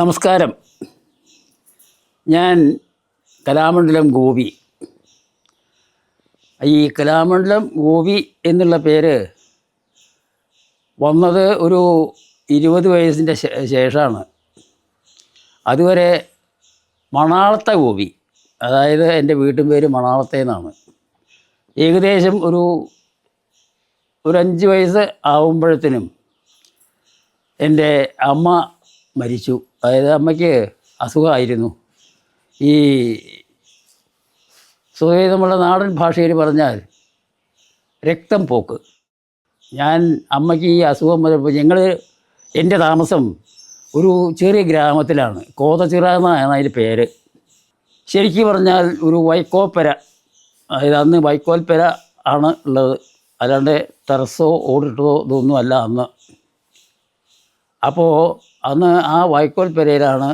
നമസ്കാരം. ഞാൻ കലാമണ്ഡലം ഗോപി. ഈ കലാമണ്ഡലം ഗോപി എന്നുള്ള പേര് വന്നത് ഒരു 20 വയസ്സിൻ്റെ ശേഷമാണ്. അതുവരെ മണാളത്തെ ഗോപി, അതായത് എൻ്റെ വീട്ടും പേര് മണാളത്തെ എന്നാണ്. ഏകദേശം ഒരു 5 വയസ്സ് ആകുമ്പോഴത്തേനും എൻ്റെ അമ്മ മരിച്ചു. അതായത് അമ്മയ്ക്ക് അസുഖമായിരുന്നു. ഈ സ്വതവേ നമ്മുടെ നാടൻ ഭാഷയിൽ പറഞ്ഞാൽ രക്തം പോക്ക്. അമ്മയ്ക്ക് ഈ അസുഖം വന്നപ്പോൾ എൻ്റെ താമസം ഒരു ചെറിയ ഗ്രാമത്തിലാണ്. കോതച്ചിറ എന്നാണ് അതിൻ്റെ പേര്. ശരിക്കും പറഞ്ഞാൽ ഒരു വൈക്കോൽപ്പര, അതായത് അന്ന് വൈക്കോൽപ്പര ആണ് ഉള്ളത്, അല്ലാണ്ട് ടെറസോ ഓടിട്ടതോ ഇതൊന്നും അല്ല അന്ന്. അപ്പോൾ അന്ന് ആ വൈക്കോൽപ്പരയിലാണ്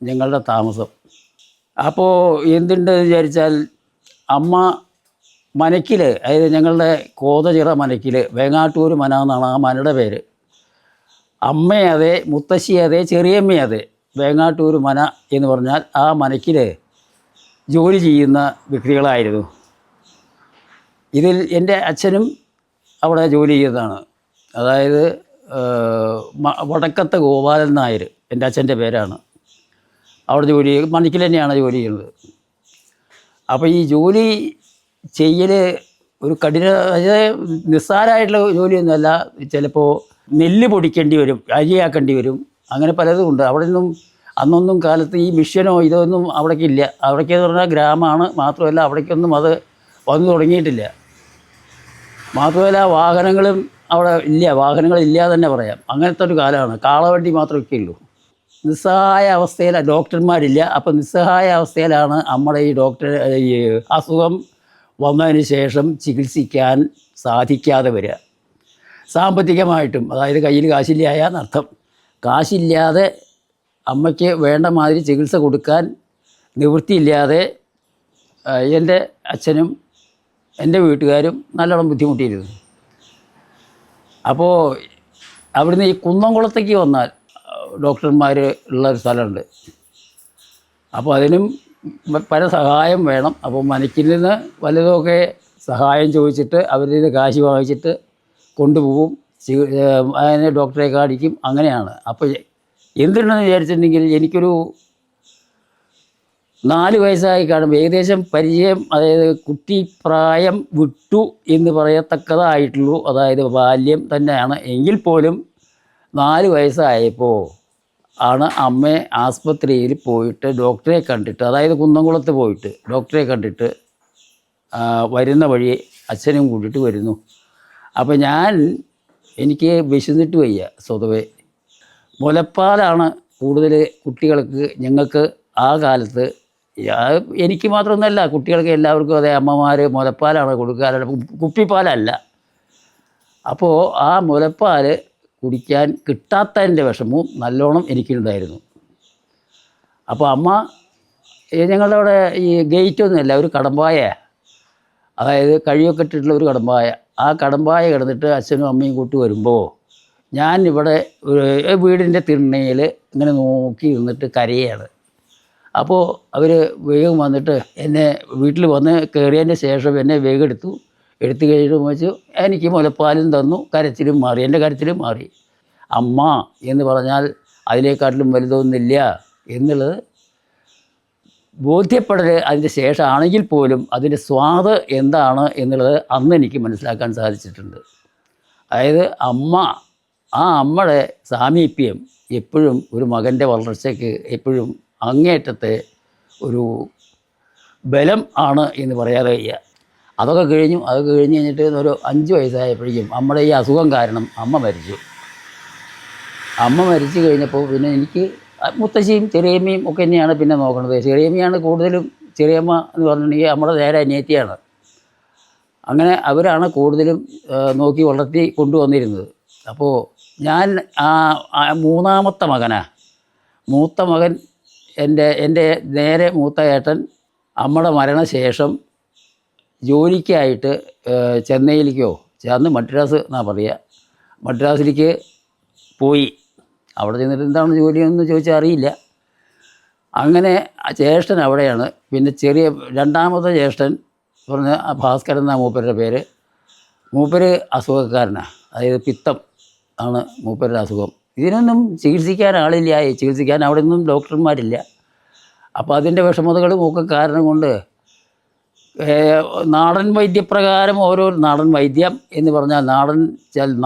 ഞങ്ങളുടെ താമസം. അപ്പോൾ എന്തുണ്ടെന്ന് വിചാരിച്ചാൽ അമ്മ മനക്കിൽ, അതായത് ഞങ്ങളുടെ കോതച്ചിറ മനക്കിൽ, വേങ്ങാട്ടൂർ മന എന്നാണ് ആ മനയുടെ പേര്. അമ്മയതെ, മുത്തശ്ശിയതെ, ചെറിയമ്മയതെ. വേങ്ങാട്ടൂർ മന എന്ന് പറഞ്ഞാൽ ആ മനക്കിൽ ജോലി ചെയ്യുന്ന വ്യക്തികളായിരുന്നു. ഇതിൽ എൻ്റെ അച്ഛനും അവിടെ ജോലി ചെയ്തതാണ്. അതായത് വടക്കത്തെ ഗോപാലൻ നായർ എൻ്റെ അച്ഛൻ്റെ പേരാണ്. അവിടെ ജോലി മണിക്കിൽ തന്നെയാണ് ജോലി ചെയ്യുന്നത്. അപ്പോൾ ഈ ജോലി ചെയ്യൽ ഒരു നിസ്സാരമായിട്ടുള്ള ജോലിയൊന്നുമല്ല. ചിലപ്പോൾ നെല്ല് പൊടിക്കേണ്ടി വരും, അരിയാക്കേണ്ടി വരും, അങ്ങനെ പലതും ഉണ്ട്. അവിടെ നിന്നും അന്നൊന്നും കാലത്ത് ഈ മിഷ്യനോ ഇതൊന്നും അവിടേക്കില്ല. അവിടേക്കെന്ന് പറഞ്ഞാൽ ഗ്രാമമാണ്. മാത്രമല്ല അവിടേക്കൊന്നും അത് വന്നു തുടങ്ങിയിട്ടില്ല. മാത്രമല്ല വാഹനങ്ങളും അവിടെ ഇല്ല, വാഹനങ്ങളില്ലാതെ തന്നെ പറയാം. അങ്ങനത്തെ ഒരു കാലമാണ്. കാളവണ്ടി മാത്രമൊക്കെ ഉള്ളൂ. നിസ്സഹായ അവസ്ഥയിൽ ഡോക്ടർമാരില്ല. അപ്പം നിസ്സഹായ അവസ്ഥയിലാണ് നമ്മുടെ ഈ അസുഖം വന്നതിന് ശേഷം ചികിത്സിക്കാൻ സാധിക്കാതെ വരിക. സാമ്പത്തികമായിട്ടും, അതായത് കയ്യിൽ കാശില്ലായ എന്നർത്ഥം. കാശില്ലാതെ അമ്മയ്ക്ക് വേണ്ട മാതിരി ചികിത്സ കൊടുക്കാൻ നിവൃത്തിയില്ലാതെ എൻ്റെ അച്ഛനും എൻ്റെ വീട്ടുകാരും നല്ലോണം ബുദ്ധിമുട്ടിയിരുന്നു. അപ്പോൾ അവിടുന്ന് ഈ കുന്നംകുളത്തേക്ക് വന്നാൽ ഡോക്ടർമാർ ഉള്ളൊരു സ്ഥലമുണ്ട്. അപ്പോൾ അതിനും പല സഹായം വേണം. അപ്പോൾ മനക്കിൽ നിന്ന് വല്ലതുമൊക്കെ സഹായം ചോദിച്ചിട്ട് അവരിൽ നിന്ന് കാശ് വാങ്ങിച്ചിട്ട് കൊണ്ടുപോകും. അതിനെ ഡോക്ടറെ കാണിക്കും. അങ്ങനെയാണ്. അപ്പോൾ എന്തുണ്ടെന്ന് വിചാരിച്ചിട്ടുണ്ടെങ്കിൽ എനിക്കൊരു 4 വയസ്സായി കാണും ഏകദേശം പരിചയം. അതായത് കുട്ടിപ്രായം വിട്ടു എന്ന് പറയത്തക്കതായിട്ടുള്ളൂ. അതായത് ബാല്യം തന്നെയാണ്. എങ്കിൽ പോലും 4 വയസ്സായപ്പോൾ ആണ് അമ്മയെ ആസ്പത്രിയിൽ പോയിട്ട് ഡോക്ടറെ കണ്ടിട്ട്, അതായത് കുന്നംകുളത്ത് പോയിട്ട് ഡോക്ടറെ കണ്ടിട്ട് വരുന്ന വഴി അച്ഛനും കൂട്ടിയിട്ട് വരുന്നു. അപ്പോൾ എനിക്ക് വിശന്നിട്ട് വയ്യ. സ്വതവേ മുലപ്പാലാണ് കൂടുതൽ കുട്ടികൾക്ക്, ഞങ്ങൾക്ക് ആ കാലത്ത്, എനിക്ക് മാത്രമൊന്നുമല്ല, കുട്ടികൾക്ക് എല്ലാവർക്കും അതെ, അമ്മമാർ മുലപ്പാലാണ് കൊടുക്കാറുള്ളത്, കുപ്പിപ്പാലല്ല. അപ്പോൾ ആ മുലപ്പാൽ കുടിക്കാൻ കിട്ടാത്തതിൻ്റെ വിഷമവും നല്ലോണം എനിക്കുണ്ടായിരുന്നു. അപ്പോൾ അമ്മ ഞങ്ങളുടെ അവിടെ ഈ ഗേറ്റൊന്നുമല്ല, ഒരു കടമ്പായ, അതായത് കഴിയൊക്കെ ഇട്ടിട്ടുള്ള ഒരു കടമ്പായ. ആ കടമ്പായ കിടന്നിട്ട് അച്ഛനും അമ്മയും കൂട്ടി വരുമ്പോൾ ഞാൻ ഇവിടെ വീടിൻ്റെ തിണ്ണയിൽ ഇങ്ങനെ നോക്കി ഇരുന്നിട്ട് കരയാണ്. അപ്പോൾ അവർ വേഗം വന്നിട്ട് എന്നെ വീട്ടിൽ വന്ന് കയറിയതിൻ്റെ ശേഷം എന്നെ വേഗം എടുത്തു കഴിഞ്ഞിട്ട് വെച്ചു എനിക്ക് മുലപ്പാലും തന്നു. കരച്ചിലും മാറി, എൻ്റെ കരച്ചിലും മാറി. അമ്മ എന്ന് പറഞ്ഞാൽ അതിനേക്കാട്ടിലും വലുതൊന്നുമില്ല എന്നുള്ളത് ബോധ്യപ്പെടൽ അതിൻ്റെ ശേഷമാണെങ്കിൽ പോലും അതിൻ്റെ സ്വാദ് എന്താണ് എന്നുള്ളത് അന്ന് എനിക്ക് മനസ്സിലാക്കാൻ സാധിച്ചിട്ടുണ്ട്. അതായത് ആ അമ്മയുടെ സാമീപ്യം എപ്പോഴും ഒരു മകൻ്റെ വളർച്ചയ്ക്ക് എപ്പോഴും അങ്ങേയറ്റത്തെ ഒരു ബലം ആണ് എന്ന് പറയാതെ വയ്യ. അതൊക്കെ കഴിഞ്ഞിട്ട് ഒരു 5 വയസ്സായപ്പോഴേക്കും നമ്മുടെ ഈ അസുഖം കാരണം അമ്മ മരിച്ചു. അമ്മ മരിച്ചു കഴിഞ്ഞപ്പോൾ പിന്നെ എനിക്ക് മുത്തശ്ശിയും ചെറിയമ്മയും ഒക്കെ തന്നെയാണ് പിന്നെ നോക്കുന്നത്. ചെറിയമ്മയാണ് കൂടുതലും. ചെറിയമ്മ എന്ന് പറഞ്ഞിട്ടുണ്ടെങ്കിൽ നമ്മുടെ നേരെ അനിയത്തിയാണ്. അങ്ങനെ അവരാണ് കൂടുതലും നോക്കി വളർത്തി കൊണ്ടുവന്നിരുന്നത്. അപ്പോൾ ഞാൻ മൂന്നാമത്തെ മകനാണ്. മൂത്ത മകൻ എൻ്റെ നേരെ മൂത്ത ഏട്ടൻ അമ്മയുടെ മരണശേഷം ജോലിക്കായിട്ട് ചെന്നൈയിലേക്കോ, അന്ന് മദ്രാസ് എന്നാണ് പറയുക, മദ്രാസിലേക്ക് പോയി. അവിടെ ചെന്നിട്ട് എന്താണ് ജോലിയെന്ന് ചോദിച്ചാൽ അറിയില്ല. അങ്ങനെ ആ ജ്യേഷ്ഠൻ അവിടെയാണ്. പിന്നെ ചെറിയ രണ്ടാമത്തെ ജ്യേഷ്ഠൻ പറഞ്ഞ ആ ഭാസ്കരൻ എന്നാ മൂപ്പരുടെ പേര്. മൂപ്പര് അസുഖക്കാരനാണ്, അതായത് പിത്തം ആണ് മൂപ്പരുടെ അസുഖം. ഇതിനൊന്നും ചികിത്സിക്കാൻ ആളില്ല, ചികിത്സിക്കാൻ അവിടെ ഒന്നും ഡോക്ടർമാരില്ല. അപ്പോൾ അതിൻ്റെ വിഷമതകളും ഒക്കെ കാരണം കൊണ്ട് നാടൻ വൈദ്യപ്രകാരം ഓരോ നാടൻ വൈദ്യം എന്ന് പറഞ്ഞാൽ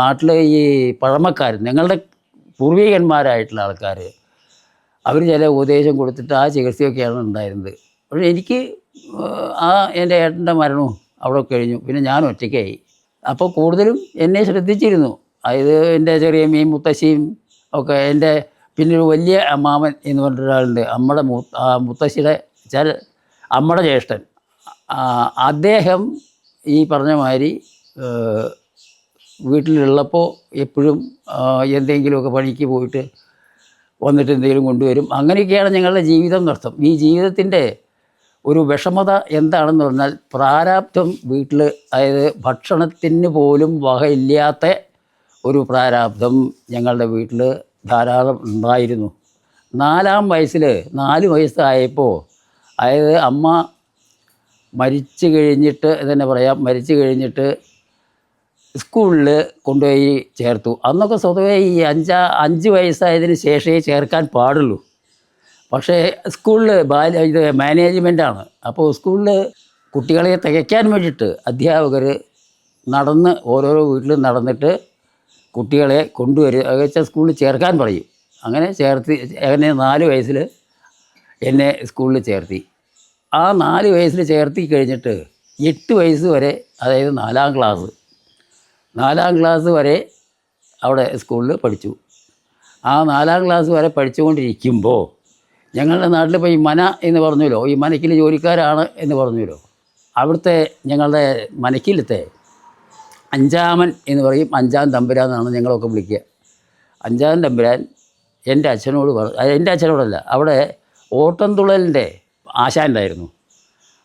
നാട്ടിലെ ഈ പഴമക്കാർ, ഞങ്ങളുടെ പൂർവികന്മാരായിട്ടുള്ള ആൾക്കാർ, അവർ ചില ഉപദേശം കൊടുത്തിട്ട് ആ ചികിത്സയൊക്കെയാണ് ഉണ്ടായിരുന്നത്. പക്ഷേ എനിക്ക് ആ എൻ്റെ ഏട്ടൻ്റെ മരണവും അവിടെ കഴിഞ്ഞു. പിന്നെ ഞാൻ ഒറ്റയ്ക്കായി. അപ്പോൾ കൂടുതലും എന്നെ ശ്രദ്ധിച്ചിരുന്നു. അതായത് എൻ്റെ ചെറിയ മീൻ മുത്തശ്ശിയും ഒക്കെ, എൻ്റെ പിന്നെ ഒരു വലിയ അമ്മാമൻ എന്ന് പറഞ്ഞൊരാളുണ്ട്, നമ്മുടെ മുത്തശ്ശിയുടെ വെച്ചാൽ അമ്മയുടെ ജ്യേഷ്ഠൻ. അദ്ദേഹം ഈ പറഞ്ഞ മാതിരി വീട്ടിലുള്ളപ്പോൾ എപ്പോഴും എന്തെങ്കിലുമൊക്കെ പണിക്ക് പോയിട്ട് വന്നിട്ട് എന്തെങ്കിലും കൊണ്ടുവരും. അങ്ങനെയൊക്കെയാണ് ഞങ്ങളുടെ ജീവിതം നടത്തും. ഈ ജീവിതത്തിൻ്റെ ഒരു വിഷമത എന്താണെന്ന് പറഞ്ഞാൽ പ്രാരാബ്ധം വീട്ടിൽ, അതായത് ഭക്ഷണത്തിന് പോലും വകയില്ലാത്ത ഒരു പ്രാരാബ്ധം ഞങ്ങളുടെ വീട്ടിൽ ധാരാളം ഉണ്ടായിരുന്നു. 4-ാം വയസ്സിൽ 4 വയസ്സായപ്പോൾ, അതായത് അമ്മ മരിച്ചു കഴിഞ്ഞിട്ട് തന്നെ പറയാം, മരിച്ചു കഴിഞ്ഞിട്ട് സ്കൂളിൽ കൊണ്ടുപോയി ചേർത്തു. അന്നൊക്കെ സ്വതവേ ഈ 5 വയസ്സായതിന് ശേഷമേ ചേർക്കാൻ പാടുള്ളൂ. പക്ഷേ സ്കൂളിൽ ഇത് മാനേജ്മെൻറ്റാണ്. അപ്പോൾ സ്കൂളിൽ കുട്ടികളെ തികയ്ക്കാൻ വേണ്ടിയിട്ട് അധ്യാപകർ നടന്ന് ഓരോരോ വീട്ടിലും നടന്നിട്ട് കുട്ടികളെ കൊണ്ടുവരും, അത് വെച്ചാൽ സ്കൂളിൽ ചേർക്കാൻ പറയും. അങ്ങനെ അങ്ങനെ 4 വയസ്സിൽ എന്നെ സ്കൂളിൽ ചേർത്തി. ആ 4 വയസ്സിൽ ചേർത്തി കഴിഞ്ഞിട്ട് 8 വയസ്സ് വരെ, അതായത് 4-ാം ക്ലാസ് വരെ അവിടെ സ്കൂളിൽ പഠിച്ചു. ആ 4-ാം ക്ലാസ് വരെ പഠിച്ചുകൊണ്ടിരിക്കുമ്പോൾ ഞങ്ങളുടെ നാട്ടിലിപ്പോൾ ഈ മന എന്ന് പറഞ്ഞല്ലോ, ഈ മനക്കിൽ ജോലിക്കാരാണ് എന്ന് പറഞ്ഞല്ലോ, അവിടുത്തെ ഞങ്ങളുടെ മനക്കിലത്തെ 5-ാമൻ എന്ന് പറയും, 5-ാം തമ്പുരാൻ എന്നാണ് ഞങ്ങളൊക്കെ വിളിക്കുക. 5-ാം തമ്പുരാൻ എൻ്റെ അച്ഛനോട് എൻ്റെ അച്ഛനോടല്ല, അവിടെ ഓട്ടംതുള്ളലിൻ്റെ ആശാൻ ഉണ്ടായിരുന്നു.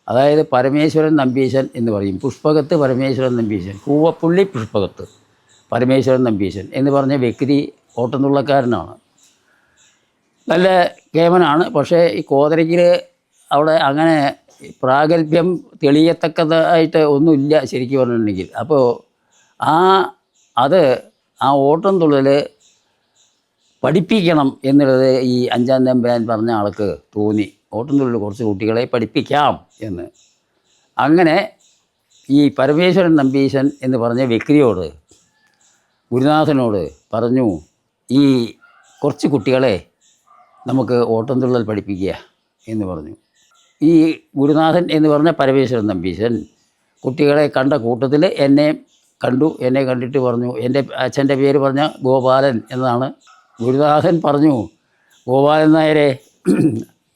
അതായത് പരമേശ്വരൻ നമ്പീശൻ എന്ന് പറയും, പുഷ്പകത്ത് പരമേശ്വരൻ നമ്പീശൻ, കൂവപ്പുള്ളി പുഷ്പകത്ത് പരമേശ്വരൻ നമ്പീശൻ എന്ന് പറഞ്ഞ വ്യക്തി ഓട്ടംതുള്ളക്കാരനാണ്. നല്ല കേമനാണ്. പക്ഷേ ഈ കോതരയ്ക്കിൽ അവിടെ അങ്ങനെ പ്രാഗൽഭ്യം തെളിയത്തക്കതായിട്ട് ഒന്നുമില്ല ശരിക്കും പറഞ്ഞിട്ടുണ്ടെങ്കിൽ. അപ്പോൾ ആ ഓട്ടംതുള്ളൽ പഠിപ്പിക്കണം എന്നുള്ളത് ഈ 5-ാം തമ്പുരാൻ പറഞ്ഞ ആൾക്ക് തോന്നി. ഓട്ടംതുള്ളൽ കുറച്ച് കുട്ടികളെ പഠിപ്പിക്കാം എന്ന്. അങ്ങനെ ഈ പരമേശ്വരൻ നമ്പീശൻ എന്ന് പറഞ്ഞ വ്യക്തിയോട്, ഗുരുനാഥനോട് പറഞ്ഞു, ഈ കുറച്ച് കുട്ടികളെ നമുക്ക് ഓട്ടംതുള്ളൽ പഠിപ്പിക്കുക എന്ന് പറഞ്ഞു. ഈ ഗുരുനാഥൻ എന്ന് പറഞ്ഞ പരമേശ്വരൻ നമ്പീശൻ കുട്ടികളെ കണ്ട കൂട്ടത്തിൽ എന്നെ കണ്ടു. എന്നെ കണ്ടിട്ട് പറഞ്ഞു, എൻ്റെ അച്ഛൻ്റെ പേര് പറഞ്ഞ ഗോപാലൻ എന്നാണ്. ഗുരുനാഥൻ പറഞ്ഞു, ഗോപാലൻ നായരെ,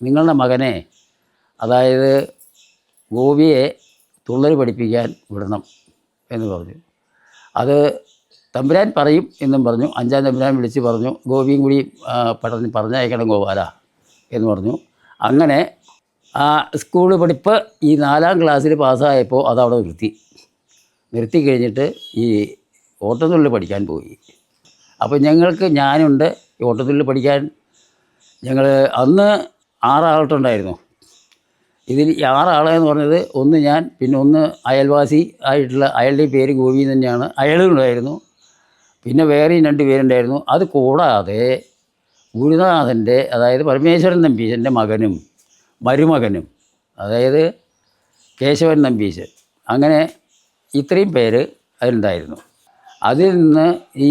നിങ്ങളുടെ മകനെ, അതായത് ഗോപിയെ തുള്ളൽ പഠിപ്പിക്കാൻ വിടണം എന്ന് പറഞ്ഞു. അത് തമ്പുരാൻ പറയും എന്നും പറഞ്ഞു. 5-ാം തമ്പുരാൻ വിളിച്ച് പറഞ്ഞു, ഗോപിയും കൂടി പറഞ്ഞയക്കണം ഗോപാല എന്ന് പറഞ്ഞു. അങ്ങനെ ആ സ്കൂൾ പഠിപ്പ് ഈ 4-ാം ക്ലാസ്സിൽ പാസ്സായപ്പോൾ അതവിടെ നിർത്തി കഴിഞ്ഞിട്ട് ഈ ഓട്ടംതുള്ളൽ പഠിക്കാൻ പോയി. അപ്പോൾ ഞാനുണ്ട് ഈ ഓട്ടംതുള്ളൽ പഠിക്കാൻ. ഞങ്ങൾ അന്ന് 6 ആളുണ്ടായിരുന്നു. ഇതിൽ 6 ആളെന്ന് പറഞ്ഞത് ഒന്ന് ഞാൻ, പിന്നെ ഒന്ന് അയൽവാസി ആയിട്ടുള്ള അയാളുടെ പേര് ഗോപി തന്നെയാണ്, അയാളുണ്ടായിരുന്നു. പിന്നെ വേറെയും 2 പേരുണ്ടായിരുന്നു. അത് കൂടാതെ ഗുരുനാഥൻ്റെ, അതായത് പരമേശ്വരൻ നമ്പീശൻ്റെ മകനും മരുമകനും, അതായത് കേശവൻ നമ്പീശൻ, അങ്ങനെ ഇത്രയും പേര് അതിലുണ്ടായിരുന്നു. അതിൽ നിന്ന് ഈ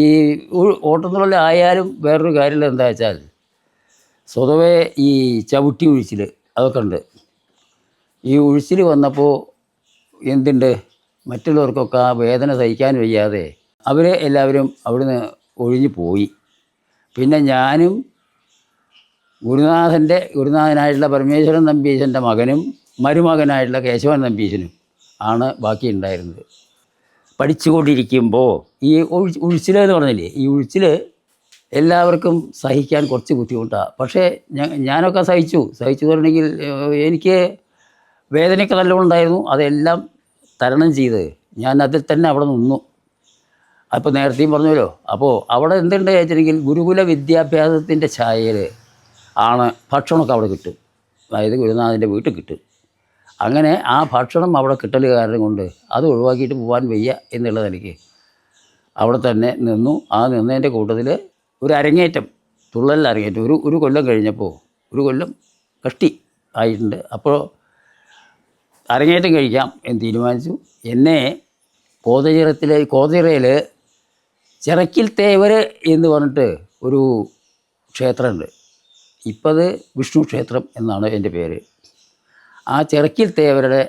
ഓട്ടംതുള്ളലായാലും വേറൊരു കാര്യം എന്താ വെച്ചാൽ, സ്വതവേ ഈ ചവിട്ടി ഉഴിച്ചിൽ അതൊക്കെ ഉണ്ട്. ഈ ഉഴിച്ചിൽ വന്നപ്പോൾ എന്തുണ്ട്, മറ്റുള്ളവർക്കൊക്കെ ആ വേദന സഹിക്കാൻ വയ്യാതെ അവർ എല്ലാവരും അവിടുന്ന് ഒഴിഞ്ഞു പോയി. പിന്നെ ഞാനും ഗുരുനാഥനായിട്ടുള്ള പരമേശ്വരൻ നമ്പീശൻ്റെ മകനും മരുമകനായിട്ടുള്ള കേശവൻ നമ്പീശനും ആണ് ബാക്കി ഉണ്ടായിരുന്നത്. പഠിച്ചുകൊണ്ടിരിക്കുമ്പോൾ ഈ ഉഴിച്ചിൽ എന്ന് പറഞ്ഞില്ലേ, ഈ ഉഴിച്ചിൽ എല്ലാവർക്കും സഹിക്കാൻ കുറച്ച് ബുദ്ധിമുട്ടാണ്. പക്ഷേ ഞാനൊക്കെ സഹിച്ചു പറഞ്ഞെങ്കിൽ എനിക്ക് വേദനയൊക്കെ നല്ലോണം ഉണ്ടായിരുന്നു. അതെല്ലാം തരണം ചെയ്ത് ഞാൻ അതിൽ തന്നെ അവിടെ നിന്നു. അപ്പോൾ നേരത്തെയും പറഞ്ഞല്ലോ. അപ്പോൾ അവിടെ എന്തുണ്ട് വെച്ചിട്ടുണ്ടെങ്കിൽ ഗുരുകുല വിദ്യാഭ്യാസത്തിൻ്റെ ഛായയിൽ ആണ് ഭക്ഷണമൊക്കെ അവിടെ കിട്ടും. അതായത് ഗുരുനാഥൻ്റെ വീട്ടിൽ കിട്ടും. അങ്ങനെ ആ ഭക്ഷണം അവിടെ കിട്ടൽ കാരണം കൊണ്ട് അത് ഒഴിവാക്കിയിട്ട് പോകാൻ വയ്യ എന്നുള്ള നിലയ്ക്ക് അവിടെ തന്നെ നിന്നു. ആ നിന്നതിൻ്റെ കൂട്ടത്തിൽ ഒരു അരങ്ങേറ്റം, തുള്ളൽ അരങ്ങേറ്റം ഒരു കൊല്ലം കഴിഞ്ഞപ്പോൾ, ഒരു കൊല്ലം കഷ്ടി ആയിട്ടുണ്ട്. അപ്പോൾ അരങ്ങേറ്റം കഴിക്കാം എന്ന് തീരുമാനിച്ചു. എന്നെ കോതച്ചിറയിൽ ചിറക്കിൽ തേവർ എന്ന് പറഞ്ഞിട്ട് ഒരു ക്ഷേത്രമുണ്ട്. ഇപ്പം അത് വിഷ്ണു ക്ഷേത്രം എന്നാണ് എൻ്റെ പേര്. ആ ചിറക്കിൽ തേവരുടെ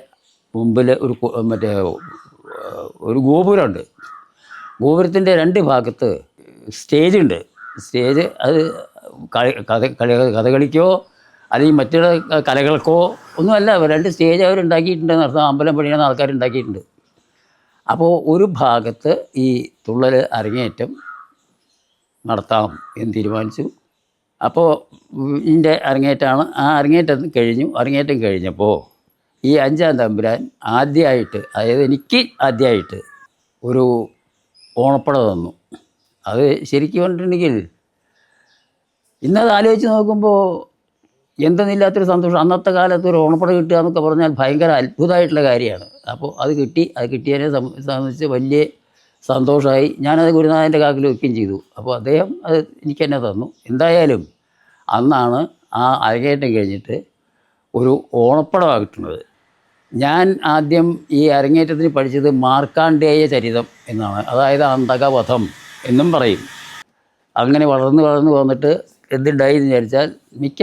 മുമ്പിൽ ഒരു ഗോപുരമുണ്ട്. ഗോപുരത്തിൻ്റെ 2 ഭാഗത്ത് സ്റ്റേജുണ്ട്. സ്റ്റേജ് അത് കഥകളിക്കോ അല്ലെങ്കിൽ മറ്റുള്ള കലകൾക്കോ ഒന്നുമല്ല, 2 സ്റ്റേജ് അവരുണ്ടാക്കിയിട്ടുണ്ടെന്ന് അർത്ഥം. അമ്പലം പണിയുന്ന ആൾക്കാരുണ്ടാക്കിയിട്ടുണ്ട്. അപ്പോൾ ഒരു ഭാഗത്ത് ഈ തുള്ളൽ അരങ്ങേറ്റം നടത്താം എന്ന് തീരുമാനിച്ചു. അപ്പോൾ ഇതിൻ്റെ അരങ്ങേറ്റമാണ്. ആ അരങ്ങേറ്റം കഴിഞ്ഞപ്പോൾ ഈ 5-ാം തമ്പുരാൻ ആദ്യമായിട്ട്, അതായത് എനിക്ക് ആദ്യമായിട്ട് ഒരു ഓണപ്പട തന്നു. അത് ശരിക്കും പറഞ്ഞിട്ടുണ്ടെങ്കിൽ ഇന്നത് ആലോചിച്ച് നോക്കുമ്പോൾ എന്തെന്നില്ലാത്തൊരു സന്തോഷം. അന്നത്തെ കാലത്ത് ഒരു ഓണപ്പട കിട്ടുക എന്നൊക്കെ പറഞ്ഞാൽ ഭയങ്കര അത്ഭുതമായിട്ടുള്ള കാര്യമാണ്. അപ്പോൾ അത് കിട്ടിയതിനെ സംബന്ധിച്ച് വലിയ സന്തോഷമായി. ഞാനത് ഗുരുനാഥൻ്റെ കാക്കിൽ വയ്ക്കുകയും ചെയ്തു. അപ്പോൾ അദ്ദേഹം അത് എനിക്ക് തന്നെ തന്നു. എന്തായാലും അന്നാണ് ആ അരങ്ങേറ്റം കഴിഞ്ഞിട്ട് ഒരു ഓണപ്പടമാണ് കിട്ടുന്നത്. ഞാൻ ആദ്യം ഈ അരങ്ങേറ്റത്തിന് പഠിച്ചത് മാർക്കാണ്ഡേയ ചരിതം എന്നാണ്, അതായത് അന്തകവധം എന്നും പറയും. അങ്ങനെ വളർന്ന് വന്നിട്ട് എന്തുണ്ടായി എന്ന് വിചാരിച്ചാൽ മിക്ക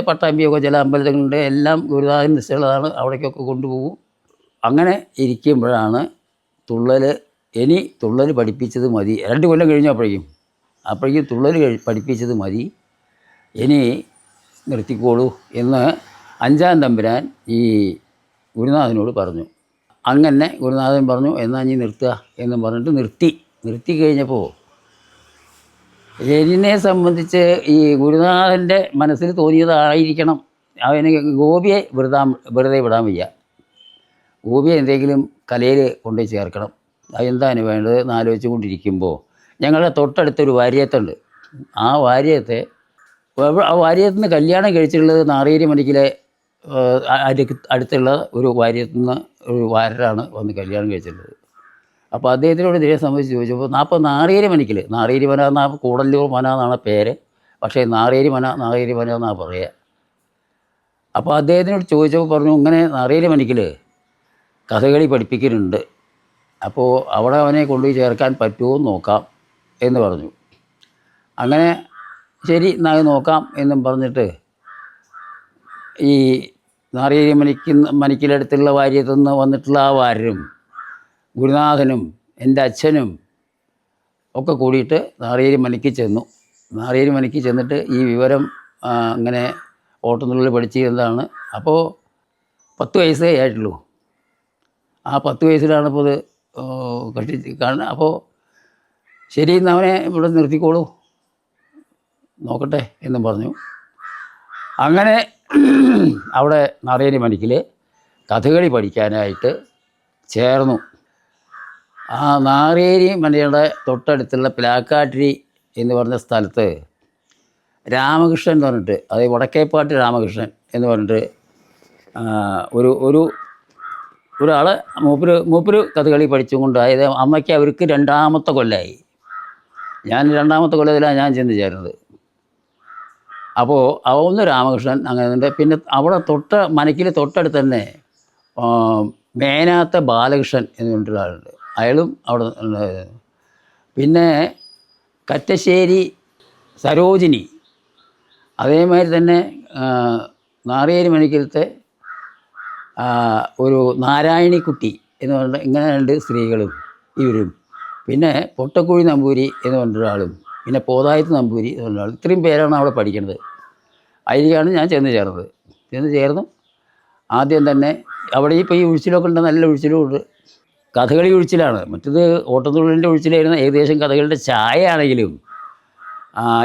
പട്ടാമ്പിയൊക്കെ ചില അമ്പലങ്ങളുടെ എല്ലാം ഗുരുനാഥൻ നിശ്ചയുള്ളതാണ്, അവിടേക്കൊക്കെ കൊണ്ടുപോകും. അങ്ങനെ ഇരിക്കുമ്പോഴാണ് തുള്ളൽ പഠിപ്പിച്ചത് മതി. 2 കൊല്ലം കഴിഞ്ഞപ്പോഴേക്കും തുള്ളൽ പഠിപ്പിച്ചത് മതി, ഇനി നിർത്തിക്കോളൂ എന്ന് 5-ാം തമ്പുരാൻ ഈ ഗുരുനാഥനോട് പറഞ്ഞു. അങ്ങനെ ഗുരുനാഥൻ പറഞ്ഞു എന്നാൽ നീ നിർത്തുക എന്ന് പറഞ്ഞിട്ട് നിർത്തി കഴിഞ്ഞപ്പോൾ എന്നെ സംബന്ധിച്ച് ഈ ഗുരുനാഥൻ്റെ മനസ്സിൽ തോന്നിയതായിരിക്കണം. അവന് ഗോപിയെ വെറുതെ വിടാൻ വയ്യ. ഗോപിയെ എന്തെങ്കിലും കലയിൽ കൊണ്ടുപോയി ചേർക്കണം. അതെന്താണ് വേണ്ടത് എന്ന് ആലോചിച്ച് കൊണ്ടിരിക്കുമ്പോൾ ഞങ്ങളുടെ തൊട്ടടുത്തൊരു വാര്യത്തുണ്ട്. ആ വാര്യത്തു നിന്ന് കല്യാണം കഴിച്ചിട്ടുള്ളത് നാറിയേരി മണിക്കിലെ അടുത്തുള്ള ഒരു വാര്യത്തു നിന്ന് ഒരു വാരരാണ് വന്ന് കല്യാണം കഴിച്ചിട്ടുള്ളത്. അപ്പോൾ അദ്ദേഹത്തിനോട് ഇതിനെ സംബന്ധിച്ച് ചോദിച്ചപ്പോൾ അപ്പോൾ നാറിയേരി മന എന്നാ കൂടല്ലൂർ മന എന്നാണ് പേര്, പക്ഷേ നാറിയേരി മന എന്നാണ് പറയുക. അപ്പോൾ അദ്ദേഹത്തിനോട് ചോദിച്ചപ്പോൾ പറഞ്ഞു ഇങ്ങനെ നാറിയേരി മനിക്കിൽ കഥകളി പഠിപ്പിക്കുന്നുണ്ട്, അപ്പോൾ അവിടെ അവനെ കൊണ്ടുപോയി ചേർക്കാൻ പറ്റുമോ എന്ന് നോക്കാം എന്ന് പറഞ്ഞു. അങ്ങനെ ശരി എന്നാൽ നോക്കാം എന്നും പറഞ്ഞിട്ട് ഈ നാറിയേരി മനിക്കിലടുത്തുള്ള വാര്യത്തു നിന്ന് വന്നിട്ടുള്ള ആ വാരരും ഗുരുനാഥനും എൻ്റെ അച്ഛനും ഒക്കെ കൂടിയിട്ട് നാറിയേരി മനിക്ക് ചെന്നിട്ട് ഈ വിവരം അങ്ങനെ ഓട്ടംതുള്ളൽ പഠിച്ചിരുന്നതാണ്. അപ്പോൾ 10 വയസ്സേ ആയിട്ടുള്ളൂ. ആ 10 വയസ്സിലാണ് ഇപ്പോൾ ഇത് കാണുന്നത്. അപ്പോൾ ശരി എന്ന് അവനെ ഇവിടെ നിർത്തിക്കോളൂ, നോക്കട്ടെ എന്നും പറഞ്ഞു. അങ്ങനെ അവിടെ നാറിയേരി മനിക്കിൽ കഥകളി പഠിക്കാനായിട്ട് ചേർന്നു. ആ നാറിയേരി മനയുടെ തൊട്ടടുത്തുള്ള പ്ലാക്കാട്ടിരി എന്ന് പറഞ്ഞ സ്ഥലത്ത് രാമകൃഷ്ണൻ എന്ന് പറഞ്ഞിട്ട്, അതായത് വടക്കേപ്പാട്ട് രാമകൃഷ്ണൻ എന്ന് പറഞ്ഞിട്ട് ഒരാൾ മൂപ്പര് കഥകളി പഠിച്ചുകൊണ്ട്, അതായത് അമ്മയ്ക്ക് അവർക്ക് 2ാമത്തെ കൊല്ലമായി. ഞാൻ 2ാമത്തെ കൊല്ലത്തിലാണ് ഞാൻ ചെന്ന് ചേരുന്നത്. അപ്പോൾ ഒന്ന് രാമകൃഷ്ണൻ അങ്ങനെ. പിന്നെ അവിടെ മനക്കിൽ തൊട്ടടുത്ത് തന്നെ മേനാത്ത ബാലകൃഷ്ണൻ എന്ന് പറഞ്ഞിട്ടൊരു ആളുണ്ട്, അയാളും അവിടെ. പിന്നെ കറ്റശ്ശേരി സരോജിനി, അതേമാതിരി തന്നെ നാറിയേരി മണിക്കലത്തെ ഒരു നാരായണിക്കുട്ടി എന്ന് പറഞ്ഞിട്ട് ഇങ്ങനെ 2 സ്ത്രീകളും ഇവരും, പിന്നെ പൊട്ടക്കുഴി നമ്പൂരി എന്ന് പറഞ്ഞൊരാളും, പിന്നെ പോതായത്ത് നമ്പൂരി എന്ന് പറഞ്ഞൊരാൾ. ഇത്രയും പേരാണ് അവിടെ പഠിക്കുന്നത്. അതിലേക്കാണ് ഞാൻ ചെന്ന് ചേർന്നു. ആദ്യം തന്നെ അവിടെ ഇപ്പോൾ ഈ ഉഴിച്ചിലൊക്കെ ഉണ്ട്, നല്ല ഉഴിച്ചിലും ഉണ്ട്. കഥകളി ഉഴിച്ചിലാണ്, മറ്റത് ഓട്ടംതുള്ളലിൻ്റെ ഉഴിച്ചിലായിരുന്നു. ഏകദേശം കഥകളുടെ ചായ ആണെങ്കിലും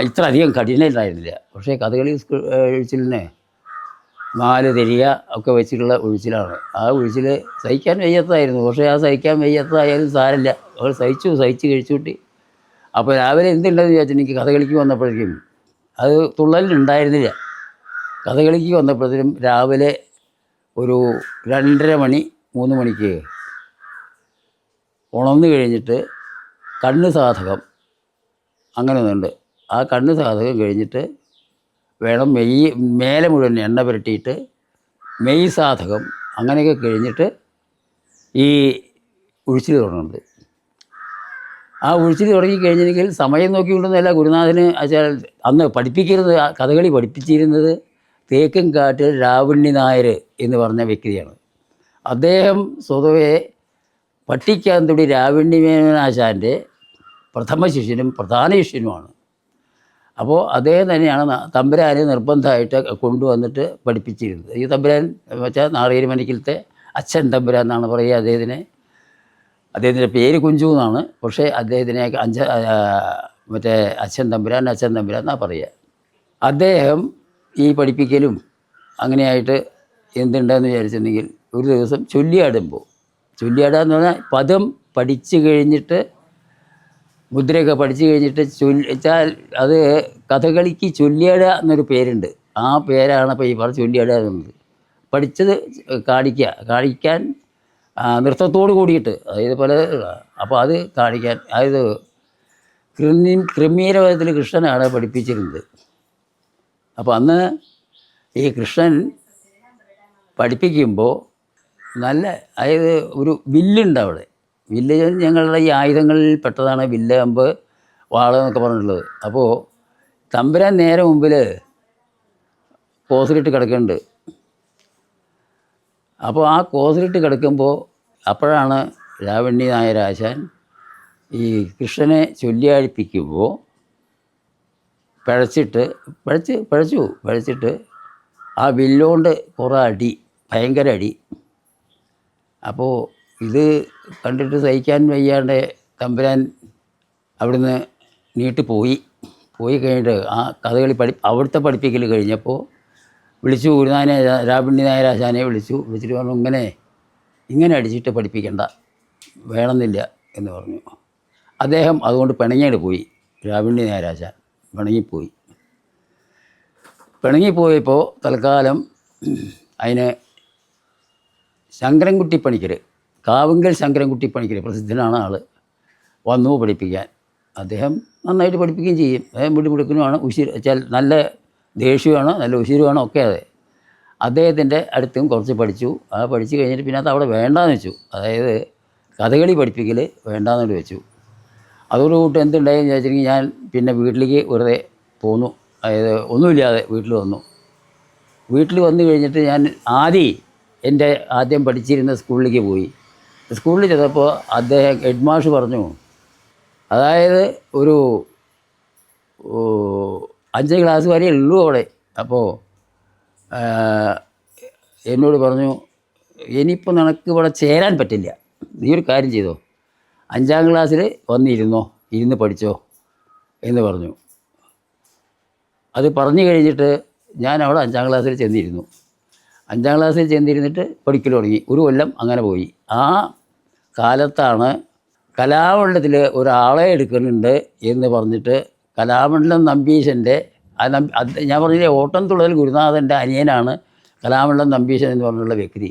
ഇത്ര അധികം കഠിനമായിരുന്നില്ല. പക്ഷേ കഥകളി ഉഴിച്ചിലിനെ 4 തെരിയ ഒക്കെ വെച്ചിട്ടുള്ള ഉഴിച്ചിലാണ്. ആ ഉഴിച്ചിൽ സഹിക്കാൻ വയ്യാത്തതായിരുന്നു. പക്ഷേ ആ സഹിക്കാൻ വയ്യാത്തതായാലും സാരമില്ല, അവർ സഹിച്ച് കഴിച്ചു കൂട്ടി. അപ്പോൾ രാവിലെ എന്തുണ്ടെന്ന് വിചാരിച്ചു എനിക്ക് കഥകളിക്ക് വന്നപ്പോഴേക്കും അത് തുള്ളലുണ്ടായിരുന്നില്ല. കഥകളിക്ക് വന്നപ്പോഴത്തേനും രാവിലെ ഒരു 2:30 3 മണിക്ക് ഉണർന്നു കഴിഞ്ഞിട്ട് കണ്ണ് സാധകം അങ്ങനെ ഒന്നുണ്ട്. ആ കണ്ണ് സാധകം കഴിഞ്ഞിട്ട് വേണം മേലെ മുഴുവൻ എണ്ണ പുരട്ടിയിട്ട് മെയ് സാധകം അങ്ങനെയൊക്കെ കഴിഞ്ഞിട്ട് ഈ ഉഴിച്ചിൽ തുടങ്ങുന്നത്. ആ ഉഴിച്ചിൽ തുടങ്ങിക്കഴിഞ്ഞെങ്കിൽ സമയം നോക്കിക്കൊണ്ടൊന്നുമല്ല ഗുരുനാഥന് അന്ന് പഠിപ്പിക്കുന്നത്, കഥകളി പഠിപ്പിച്ചിരുന്നത് തേക്കുംകാട്ടിൽ രാവുണ്ണി നായർ എന്ന് പറഞ്ഞ വ്യക്തിയാണ്. അദ്ദേഹം സ്വതവേ പട്ടിക്കാന്തൊടി രാവുണ്ണി മേനോനാശാൻ്റെ പ്രഥമ ശിഷ്യനും പ്രധാന ശിഷ്യനുമാണ്. അപ്പോൾ അദ്ദേഹം തന്നെയാണ് തമ്പുരാനെ നിർബന്ധമായിട്ട് കൊണ്ടുവന്നിട്ട് പഠിപ്പിച്ചിരുന്നത്. ഈ തമ്പുരാൻ വെച്ചാൽ നാളേരി മനക്കിലത്തെ അച്ഛൻ തമ്പുരാൻ എന്നാണ് പറയുക അദ്ദേഹത്തിൻ്റെ പേര് കുഞ്ചു എന്നാണ്. പക്ഷേ അദ്ദേഹത്തിനെ മറ്റേ അച്ഛൻ തമ്പുരാൻ എന്നാണ് പറയുക. അദ്ദേഹം ഈ പഠിപ്പിക്കലും അങ്ങനെയായിട്ട് എന്തുണ്ടെന്ന് വിചാരിച്ചിട്ടുണ്ടെങ്കിൽ ഒരു ദിവസം ചൊല്ലിയാടുക എന്ന് പറഞ്ഞാൽ പദം പഠിച്ചു കഴിഞ്ഞിട്ട് മുദ്രയൊക്കെ പഠിച്ചു കഴിഞ്ഞിട്ട് വെച്ചാൽ അത് കഥകളിക്ക് ചൊല്ലിയാടുക എന്നൊരു പേരുണ്ട്. ആ പേരാണ് ഇപ്പോൾ ഈ ചൊല്ലിയാടുക എന്നുള്ളത്. പഠിച്ചത് കാണിക്കാൻ നൃത്തത്തോട് കൂടിയിട്ട്, അതായത് പല അപ്പോൾ അത് കാണിക്കാൻ, അതായത് ക്രിമീരവധത്തിൽ കൃഷ്ണനാണ് പഠിപ്പിച്ചിരുന്നത്. അപ്പോൾ അന്ന് ഈ കൃഷ്ണൻ പഠിപ്പിക്കുമ്പോൾ നല്ല, അതായത് ഒരു വില്ലുണ്ട് അവിടെ. വില്ല് ഞങ്ങളുടെ ഈ ആയുധങ്ങളിൽ പെട്ടതാണ് വില്ല്, അമ്പ്, വാള് എന്നൊക്കെ പറഞ്ഞിട്ടുള്ളത്. അപ്പോൾ തമ്പുരാൻ നേരെ മുമ്പിൽ കോസിലിട്ട് കിടക്കുന്നുണ്ട്. അപ്പോൾ ആ കോസിലിട്ട് കിടക്കുമ്പോൾ അപ്പോഴാണ് രാവുണ്ണി നായർ ആശാൻ ഈ കൃഷ്ണനെ ചൊല്ലിയാടിപ്പിക്കുമ്പോൾ പഴച്ചിട്ട് ആ വില്ലുകൊണ്ട് കുറേ അടി, ഭയങ്കര അടി. അപ്പോൾ ഇത് കണ്ടിട്ട് സഹിക്കാൻ വയ്യാണ്ട് തമ്പുരാൻ അവിടുന്ന് പോയി കഴിഞ്ഞിട്ട് ആ കഥകളി അവിടുത്തെ പഠിപ്പിക്കൽ കഴിഞ്ഞപ്പോൾ വിളിച്ചു ഗുരുനാഥനെ, രാവുണ്ണി നായർ ആശാനെ വിളിച്ചിട്ട് പറഞ്ഞു, ഇങ്ങനെ അടിച്ചിട്ട് പഠിപ്പിക്കണ്ട, വേണമെന്നില്ല എന്ന് പറഞ്ഞു. അദ്ദേഹം അതുകൊണ്ട് പിണങ്ങിയിട്ട് പോയി. രാവുണ്ണി നായർ ആശാൻ പിണങ്ങിപ്പോയപ്പോൾ തൽക്കാലം അതിന് ശങ്കരൻകുട്ടി പണിക്കർ, കാവുങ്കൽ ശങ്കരൻകുട്ടി പണിക്കർ, പ്രസിദ്ധനാണ് ആൾ, വന്നു പഠിപ്പിക്കാൻ. അദ്ദേഹം നന്നായിട്ട് പഠിപ്പിക്കുകയും ചെയ്യും. അദ്ദേഹം മിടുക്കനുമാണ്, വെച്ചാൽ നല്ല ദേഷ്യമാണ്, നല്ല ഉശിരുമാണ്, ഒക്കെ അതെ. അദ്ദേഹത്തിൻ്റെ അടുത്തും കുറച്ച് പഠിച്ചു. പഠിച്ചു കഴിഞ്ഞിട്ട് പിന്നെ അത് അവിടെ വേണ്ടാന്ന് വെച്ചു. അതായത് കഥകളി പഠിപ്പിക്കൽ വേണ്ടാന്ന് വെച്ചു. അതോടുകൂട്ട് എന്തുണ്ടായെന്ന് ചോദിച്ചിട്ടുണ്ടെങ്കിൽ ഞാൻ പിന്നെ വീട്ടിലേക്ക് വെറുതെ പോന്നു. അതായത് ഒന്നുമില്ലാതെ വീട്ടിൽ വന്നു കഴിഞ്ഞിട്ട് ഞാൻ ആദ്യം പഠിച്ചിരുന്ന സ്കൂളിലേക്ക് പോയി. സ്കൂളിൽ ചെന്നപ്പോൾ ഹെഡ് മാഷ് പറഞ്ഞു, അതായത് ഒരു 5 ക്ലാസ് വരെ ഉള്ളൂ അവിടെ. അപ്പോൾ എന്നോട് പറഞ്ഞു, ഇനിയിപ്പോൾ നിനക്ക് ഇവിടെ ചേരാൻ പറ്റില്ല, നീ ഒരു കാര്യം ചെയ്തോ, 5ാം ക്ലാസ്സിൽ ഇരുന്ന് പഠിച്ചോ എന്ന് പറഞ്ഞു. അത് പറഞ്ഞു കഴിഞ്ഞിട്ട് ഞാൻ അവിടെ 5ാം ക്ലാസ്സിൽ ചെന്നിരുന്നു. 5ാം ക്ലാസ്സിൽ ചെന്നിരുന്നിട്ട് പഠിക്കൽ തുടങ്ങി. ഒരു കൊല്ലം അങ്ങനെ പോയി. ആ കാലത്താണ് കലാമണ്ഡലത്തിൽ ഒരാളെ എടുക്കുന്നുണ്ട് എന്ന് പറഞ്ഞിട്ട് കലാമണ്ഡലം നമ്പീശൻ്റെ, ഞാൻ പറഞ്ഞില്ലേ ഓട്ടംതുള്ളൽ ഗുരുനാഥൻ്റെ അനിയനാണ് കലാമണ്ഡലം നമ്പീശൻ എന്ന് പറഞ്ഞുള്ള വ്യക്തി.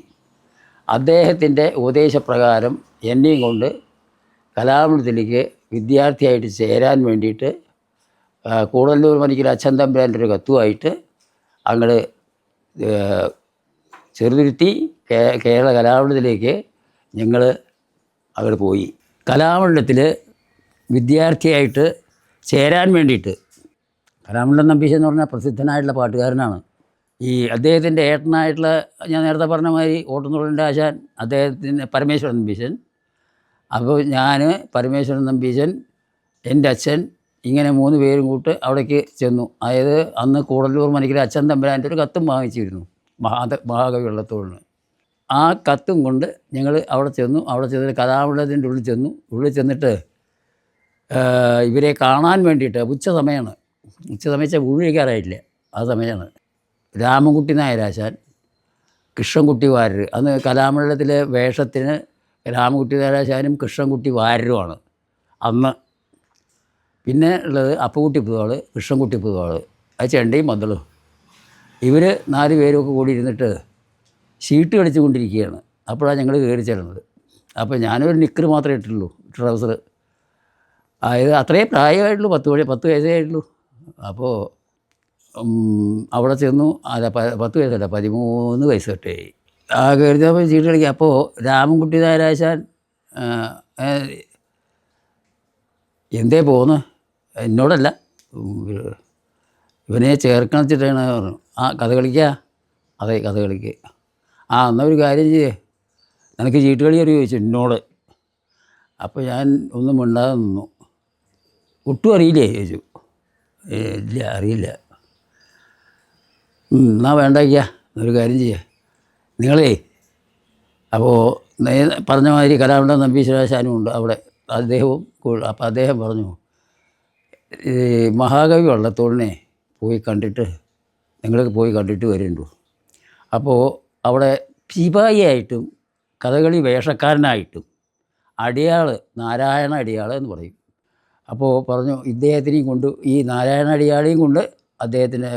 അദ്ദേഹത്തിൻ്റെ ഉപദേശപ്രകാരം എന്നെയും കൊണ്ട് കലാമണ്ഡലത്തിലേക്ക് വിദ്യാർത്ഥിയായിട്ട് ചേരാൻ വേണ്ടിയിട്ട് കൂടല്ലൂർ മണിക്കൽ അച്ഛൻ തമ്പുരാൻ്റെ ഒരു കത്തുമായിട്ട് അങ്ങോട്ട് ചെറുതുരുത്തി കേരള കലാമണ്ഡലത്തിലേക്ക് ഞങ്ങൾ അങ്ങോട്ട് പോയി. കലാമണ്ഡലത്തിൽ വിദ്യാർത്ഥിയായിട്ട് ചേരാൻ വേണ്ടിയിട്ട്, കലാമണ്ഡലം നമ്പീശൻ എന്ന് പറഞ്ഞാൽ പ്രസിദ്ധനായിട്ടുള്ള പാട്ടുകാരനാണ്. ഈ അദ്ദേഹത്തിൻ്റെ ഏട്ടനായിട്ടുള്ള, ഞാൻ നേരത്തെ പറഞ്ഞ മാതിരി ഓട്ടംതുള്ളലിൻ്റെ ആശാൻ അദ്ദേഹത്തിൻ്റെ പരമേശ്വരൻ നമ്പീശൻ. അപ്പോൾ ഞാൻ, പരമേശ്വരൻ നമ്പീശൻ, എൻ്റെ അച്ഛൻ, ഇങ്ങനെ 3 പേരും കൂട്ട് അവിടേക്ക് ചെന്നു. അതായത് അന്ന് കൂടല്ലൂർ മണിക്കൽ അച്ഛൻ തമ്പുരാൻ്റെ ഒരു കത്തും വാങ്ങിച്ചിരുന്നു മഹാകവി വള്ളത്തോളിന്. ആ കത്തും കൊണ്ട് ഞങ്ങൾ അവിടെ ചെന്നിട്ട് കലാമണ്ഡലത്തിൻ്റെ ഉള്ളിൽ ചെന്നിട്ട് ഇവരെ കാണാൻ വേണ്ടിയിട്ട് ഉച്ച സമയത്ത് ഊണ് കഴിക്കാറായിട്ടില്ല, ആ സമയമാണ്. രാമൻകുട്ടി നായരാശാൻ, കൃഷ്ണൻകുട്ടി വാര്യർ, അന്ന് കലാമണ്ഡലത്തിലെ വേഷത്തിന് രാമൻകുട്ടി നായരാശാനും കൃഷ്ണൻകുട്ടി വാര്യരുമാണ് അന്ന്. പിന്നെ ഉള്ളത് അപ്പുകുട്ടി പുതുവാൾ, കൃഷ്ണൻകുട്ടി പുതുവാൾ, അത് ചെണ്ടയും മദ്ദളും. ഇവർ 4 പേരൊക്കെ കൂടി ഇരുന്നിട്ട് ഷീട്ട് കളിച്ചുകൊണ്ടിരിക്കുകയാണ്. അപ്പോഴാണ് ഞങ്ങൾ കയറി ചെല്ലുന്നത്. അപ്പോൾ ഞാനൊരു നിക്കർ മാത്രമേ ഇട്ടിട്ടുള്ളൂ, ട്രൗസർ. അതായത് അത്രയേ പ്രായമായിട്ടുള്ളൂ, 10 വയസ്സേ ആയിട്ടുള്ളൂ. അപ്പോൾ അവിടെ ചെന്നു. അല്ല, 10 വയസ്സല്ല, 13 വയസ്സ് തൊട്ടേ ആ കയറിയപ്പോൾ ചീട്ട് കളിക്കുക. അപ്പോൾ രാമൻകുട്ടി നായരാശാൻ എന്തേ പോന്ന് എന്നോടല്ല, ഇവനെ ചേർക്കണം വെച്ചിട്ടാണ് പറഞ്ഞു. ആ കഥ കളിക്കുക, അതെ കഥ കളിക്കുക. എന്നാൽ ഒരു കാര്യം ചെയ്യേ, നിനക്ക് ചീട്ട് കളി അറിയോ ചോദിച്ചു എന്നോട്. അപ്പോൾ ഞാൻ ഒന്നും മിണ്ടാതെ നിന്നു. ഒട്ടും അറിയില്ലേ ചോദിച്ചു. ഇല്ല, അറിയില്ല. എന്നാൽ വേണ്ടാക്കിയ ഒരു കാര്യം ചെയ്യേ, നിങ്ങളേ അപ്പോൾ പറഞ്ഞ മാതിരി കലാമണ്ഡലം നമ്പീശ്വരാശാനും ഉണ്ട് അവിടെ, അദ്ദേഹവും. അപ്പോൾ അദ്ദേഹം പറഞ്ഞു, ഈ മഹാകവി വള്ളത്തോളിനെ പോയി കണ്ടിട്ട് നിങ്ങൾക്ക് പോയി കണ്ടിട്ട് വരുന്നുണ്ടോ. അപ്പോൾ അവിടെ ശിപായിയായിട്ടും കഥകളി വേഷക്കാരനായിട്ടും അടിയാൾ, നാരായണ അടിയാൾ എന്ന് പറയും. അപ്പോൾ പറഞ്ഞു, ഇദ്ദേഹത്തിനെയും കൊണ്ട്, ഈ നാരായണ അടിയാളെയും കൊണ്ട് അദ്ദേഹത്തിൻ്റെ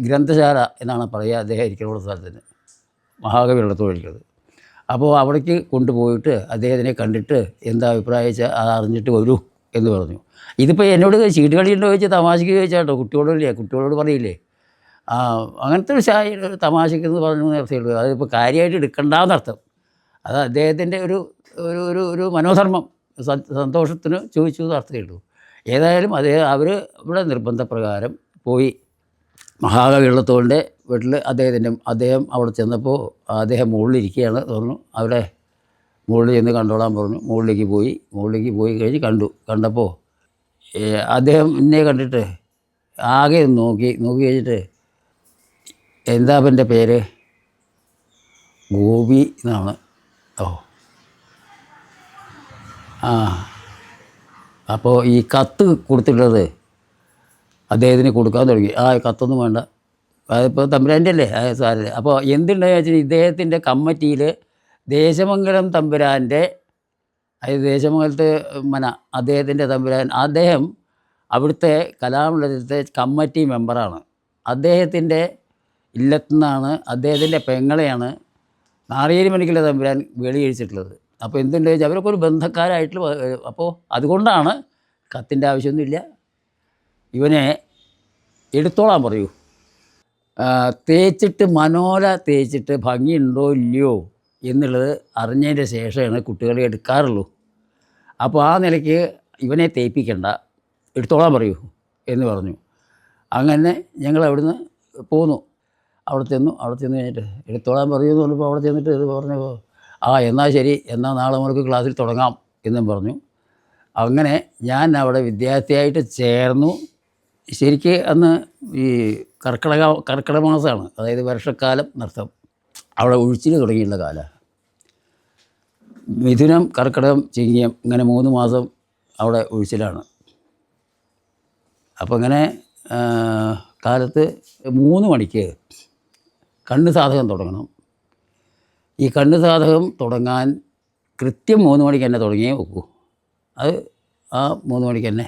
ഗ്രന്ഥശാല എന്നാണ് പറയുക അദ്ദേഹം ഇരിക്കുന്ന സ്ഥലത്തിന്, മഹാകവി വള്ളത്തോൾ ഇരിക്കുന്നത്. അപ്പോൾ അവിടേക്ക് കൊണ്ടുപോയിട്ട് അദ്ദേഹത്തിനെ കണ്ടിട്ട് എന്താ അഭിപ്രായം വെച്ചാൽ അത് അറിഞ്ഞിട്ട് വരൂ എന്ന് പറഞ്ഞു. ഇതിപ്പോൾ എന്നോട് ചീട്ട് കളിയുണ്ടോ ചോദിച്ചാൽ തമാശയ്ക്ക് ചോദിച്ചാട്ടോ, കുട്ടികളോട് പറയില്ലേ. അങ്ങനത്തെ ഒരു തമാശയ്ക്ക് എന്ന് പറഞ്ഞു നിർത്തിയുള്ളൂ. അതിപ്പോൾ കാര്യമായിട്ട് എടുക്കണ്ടെന്നർത്ഥം. അത് അദ്ദേഹത്തിൻ്റെ ഒരു ഒരു ഒരു മനോധർമ്മം, സന്തോഷത്തിന് ചോദിച്ചു എന്നർത്ഥമേ ഉള്ളൂ. ഏതായാലും അവർ ഇവിടെ നിർബന്ധപ്രകാരം പോയി മഹാകവി വള്ളത്തോളിൻ്റെ വീട്ടിൽ അദ്ദേഹം അവിടെ ചെന്നപ്പോൾ അദ്ദേഹം മുകളിലിരിക്കുകയാണ് തോന്നുന്നു. അവിടെ മുകളിൽ ചെന്ന് കണ്ടോളാൻ പറഞ്ഞു. മുകളിലേക്ക് പോയി കഴിഞ്ഞ് കണ്ടപ്പോൾ അദ്ദേഹം എന്നെ കണ്ടിട്ട് ആകെ നോക്കി കഴിഞ്ഞിട്ട്, എന്താ എൻ്റെ പേര്? ഗോപി എന്നാണ്. അപ്പോൾ ഈ കത്ത് കൊടുത്തിട്ടുള്ളത് അദ്ദേഹത്തിന് കൊടുക്കാൻ തുടങ്ങി. കത്തൊന്നും വേണ്ട, അതിപ്പോൾ തമ്പുരാൻ്റെ അല്ലേ, സാരല്ലേ. അപ്പോൾ എന്തുണ്ടെന്ന് വെച്ചാൽ ഇദ്ദേഹത്തിൻ്റെ കമ്മിറ്റിയിൽ ദേശമംഗലം തമ്പുരാൻ്റെ, അതായത് ദേശമംഗലത്തെ അദ്ദേഹത്തിൻ്റെ തമ്പുരാൻ, അദ്ദേഹം അവിടുത്തെ കലാമണ്ഡലത്തെ കമ്മിറ്റി മെമ്പറാണ്. അദ്ദേഹത്തിൻ്റെ ഇല്ലത്തു നിന്നാണ് അദ്ദേഹത്തിൻ്റെ പെങ്ങളെയാണ് നാറിയേരി മണിക്കലെ തമ്പുരാൻ വെളിയഴിച്ചിട്ടുള്ളത്. അപ്പോൾ എന്തുണ്ടെന്ന് വെച്ചാൽ അവരൊക്കെ ഒരു ബന്ധക്കാരായിട്ടുള്ള, അപ്പോൾ അതുകൊണ്ടാണ് കത്തിൻ്റെ ആവശ്യമൊന്നുമില്ല, ഇവനെ എടുത്തോളാൻ പറയൂ. തേച്ചിട്ട് മനോല തേച്ചിട്ട് ഭംഗിയുണ്ടോ ഇല്ലയോ എന്നുള്ളത് അറിഞ്ഞതിൻ്റെ ശേഷമാണ് കുട്ടികളെ എടുക്കാറുള്ളൂ. അപ്പോൾ ആ നിലയ്ക്ക് ഇവനെ തേപ്പിക്കണ്ട, എടുത്തോളാൻ പറയൂ എന്ന് പറഞ്ഞു. അങ്ങനെ ഞങ്ങൾ അവിടുന്ന് പോന്നു. അവിടെ ചെന്ന് കഴിഞ്ഞിട്ട് എടുത്തോളാൻ പറയൂ എന്ന് പറഞ്ഞപ്പോൾ അവിടെ ചെന്നിട്ട് ഇത് പറഞ്ഞപ്പോൾ എന്നാൽ ശരി, എന്നാൽ നാളെ മുതൽക്ക് ക്ലാസ്സിൽ തുടങ്ങാം എന്നും പറഞ്ഞു. അങ്ങനെ ഞാൻ അവിടെ വിദ്യാർത്ഥിയായിട്ട് ചേർന്നു. ശരിക്ക് അന്ന് ഈ കർക്കിടക മാസമാണ്, അതായത് വർഷക്കാലം നൃത്തം അവിടെ ഉഴിച്ചിൽ തുടങ്ങിയുള്ള കാലമാണ്. മിഥുനം, കർക്കിടകം, ചിങ്ങം, ഇങ്ങനെ 3 മാസം അവിടെ ഉഴിച്ചിലാണ്. അപ്പോൾ ഇങ്ങനെ കാലത്ത് 3 മണിക്ക് കണ്ണ് സാധകം തുടങ്ങണം. ഈ കണ്ണ് സാധകം തുടങ്ങാൻ കൃത്യം 3 മണിക്ക് തന്നെ തുടങ്ങിയേ വെക്കൂ. അത് 3 മണിക്ക് തന്നെ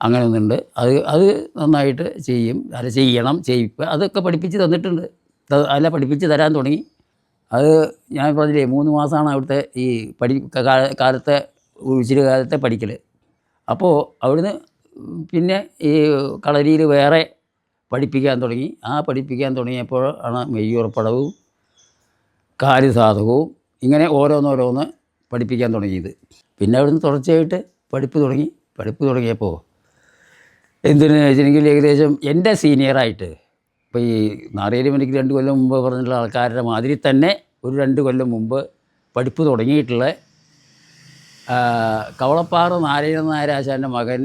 അങ്ങനെ ഒന്നുണ്ട്. അത് നന്നായിട്ട് ചെയ്യണം, ചെയ്യിപ്പ് അതൊക്കെ പഠിപ്പിച്ച് തന്നിട്ടുണ്ട്. പഠിപ്പിച്ച് തരാൻ തുടങ്ങി. അത് ഞാൻ പറഞ്ഞില്ലേ, 3 മാസമാണ് അവിടുത്തെ ഈ കാലത്തെ ഉഴിച്ചിൽ കാലത്തെ പഠിക്കൽ. അപ്പോൾ അവിടുന്ന് പിന്നെ ഈ കളരിയിൽ വേറെ പഠിപ്പിക്കാൻ തുടങ്ങി. പഠിപ്പിക്കാൻ തുടങ്ങിയപ്പോൾ ആണ് മെയ്യൂർപ്പടവും കാര്യസാധകവും ഇങ്ങനെ ഓരോന്നോരോന്ന് പഠിപ്പിക്കാൻ തുടങ്ങിയത്. പിന്നെ അവിടുന്ന് തുടർച്ചയായിട്ട് പഠിപ്പ് തുടങ്ങിയപ്പോൾ എന്തിനു വെച്ചിട്ടുണ്ടെങ്കിൽ ഏകദേശം എൻ്റെ സീനിയറായിട്ട്, ഇപ്പോൾ ഈ നാറിയേരി മണിക്ക് 2 കൊല്ലം മുമ്പ് പറഞ്ഞിട്ടുള്ള ആൾക്കാരുടെ മാതിരി തന്നെ ഒരു 2 കൊല്ലം മുമ്പ് പഠിപ്പ് തുടങ്ങിയിട്ടുള്ള കവളപ്പാറ നാരായണ നായരാശാൻ്റെ മകൻ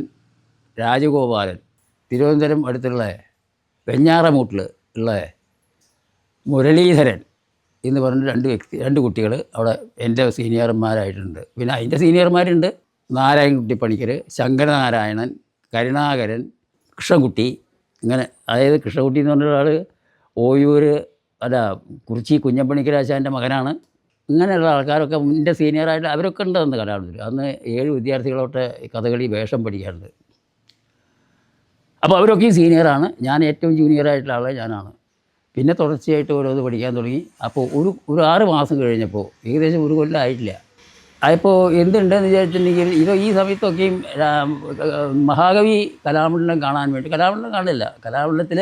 രാജഗോപാലൻ, തിരുവനന്തപുരം അടുത്തുള്ള വെഞ്ഞാറമൂട്ടിൽ ഉള്ള മുരളീധരൻ എന്ന് പറഞ്ഞ 2 കുട്ടികൾ അവിടെ എൻ്റെ സീനിയർമാരായിട്ടുണ്ട്. പിന്നെ അതിൻ്റെ സീനിയർമാരുണ്ട്, നാരായണൻകുട്ടി പണിക്കർ, ശങ്കരനാരായണൻ, കരുണാകരൻ, കൃഷ്ണൻകുട്ടി. ഇങ്ങനെ, അതായത് കൃഷ്ണൻകുട്ടി എന്ന് പറഞ്ഞ ആൾ ഓയൂർ കുറിച്ചി കുഞ്ഞപ്പണിക്കരാശാൻ്റെ മകനാണ്. ഇങ്ങനെയുള്ള ആൾക്കാരൊക്കെ എൻ്റെ സീനിയറായിട്ട് അവരൊക്കെ ഉണ്ട് അന്ന് കലാമണ്ഡലത്തിൽ. അന്ന് 7 വിദ്യാർത്ഥികളോട്ട് കഥകളി വേഷം പഠിക്കാറുണ്ട്. അപ്പോൾ അവരൊക്കെയും സീനിയറാണ്. ഞാൻ ഏറ്റവും ജൂനിയറായിട്ടുള്ള ആളെ ഞാനാണ്. പിന്നെ തുടർച്ചയായിട്ട് ഓരോന്ന് പഠിക്കാൻ തുടങ്ങി. അപ്പോൾ ഒരു 6 മാസം കഴിഞ്ഞപ്പോൾ, ഏകദേശം ഒരു കൊല്ലം ആയിട്ടില്ല. അതിപ്പോൾ എന്തുണ്ടെന്ന് വിചാരിച്ചിട്ടുണ്ടെങ്കിൽ ഈ സമയത്തൊക്കെയും മഹാകവി കലാമണ്ഡലം കാണാൻ വേണ്ടി, കലാമണ്ഡലം കാണില്ല, കലാമണ്ഡലത്തിൽ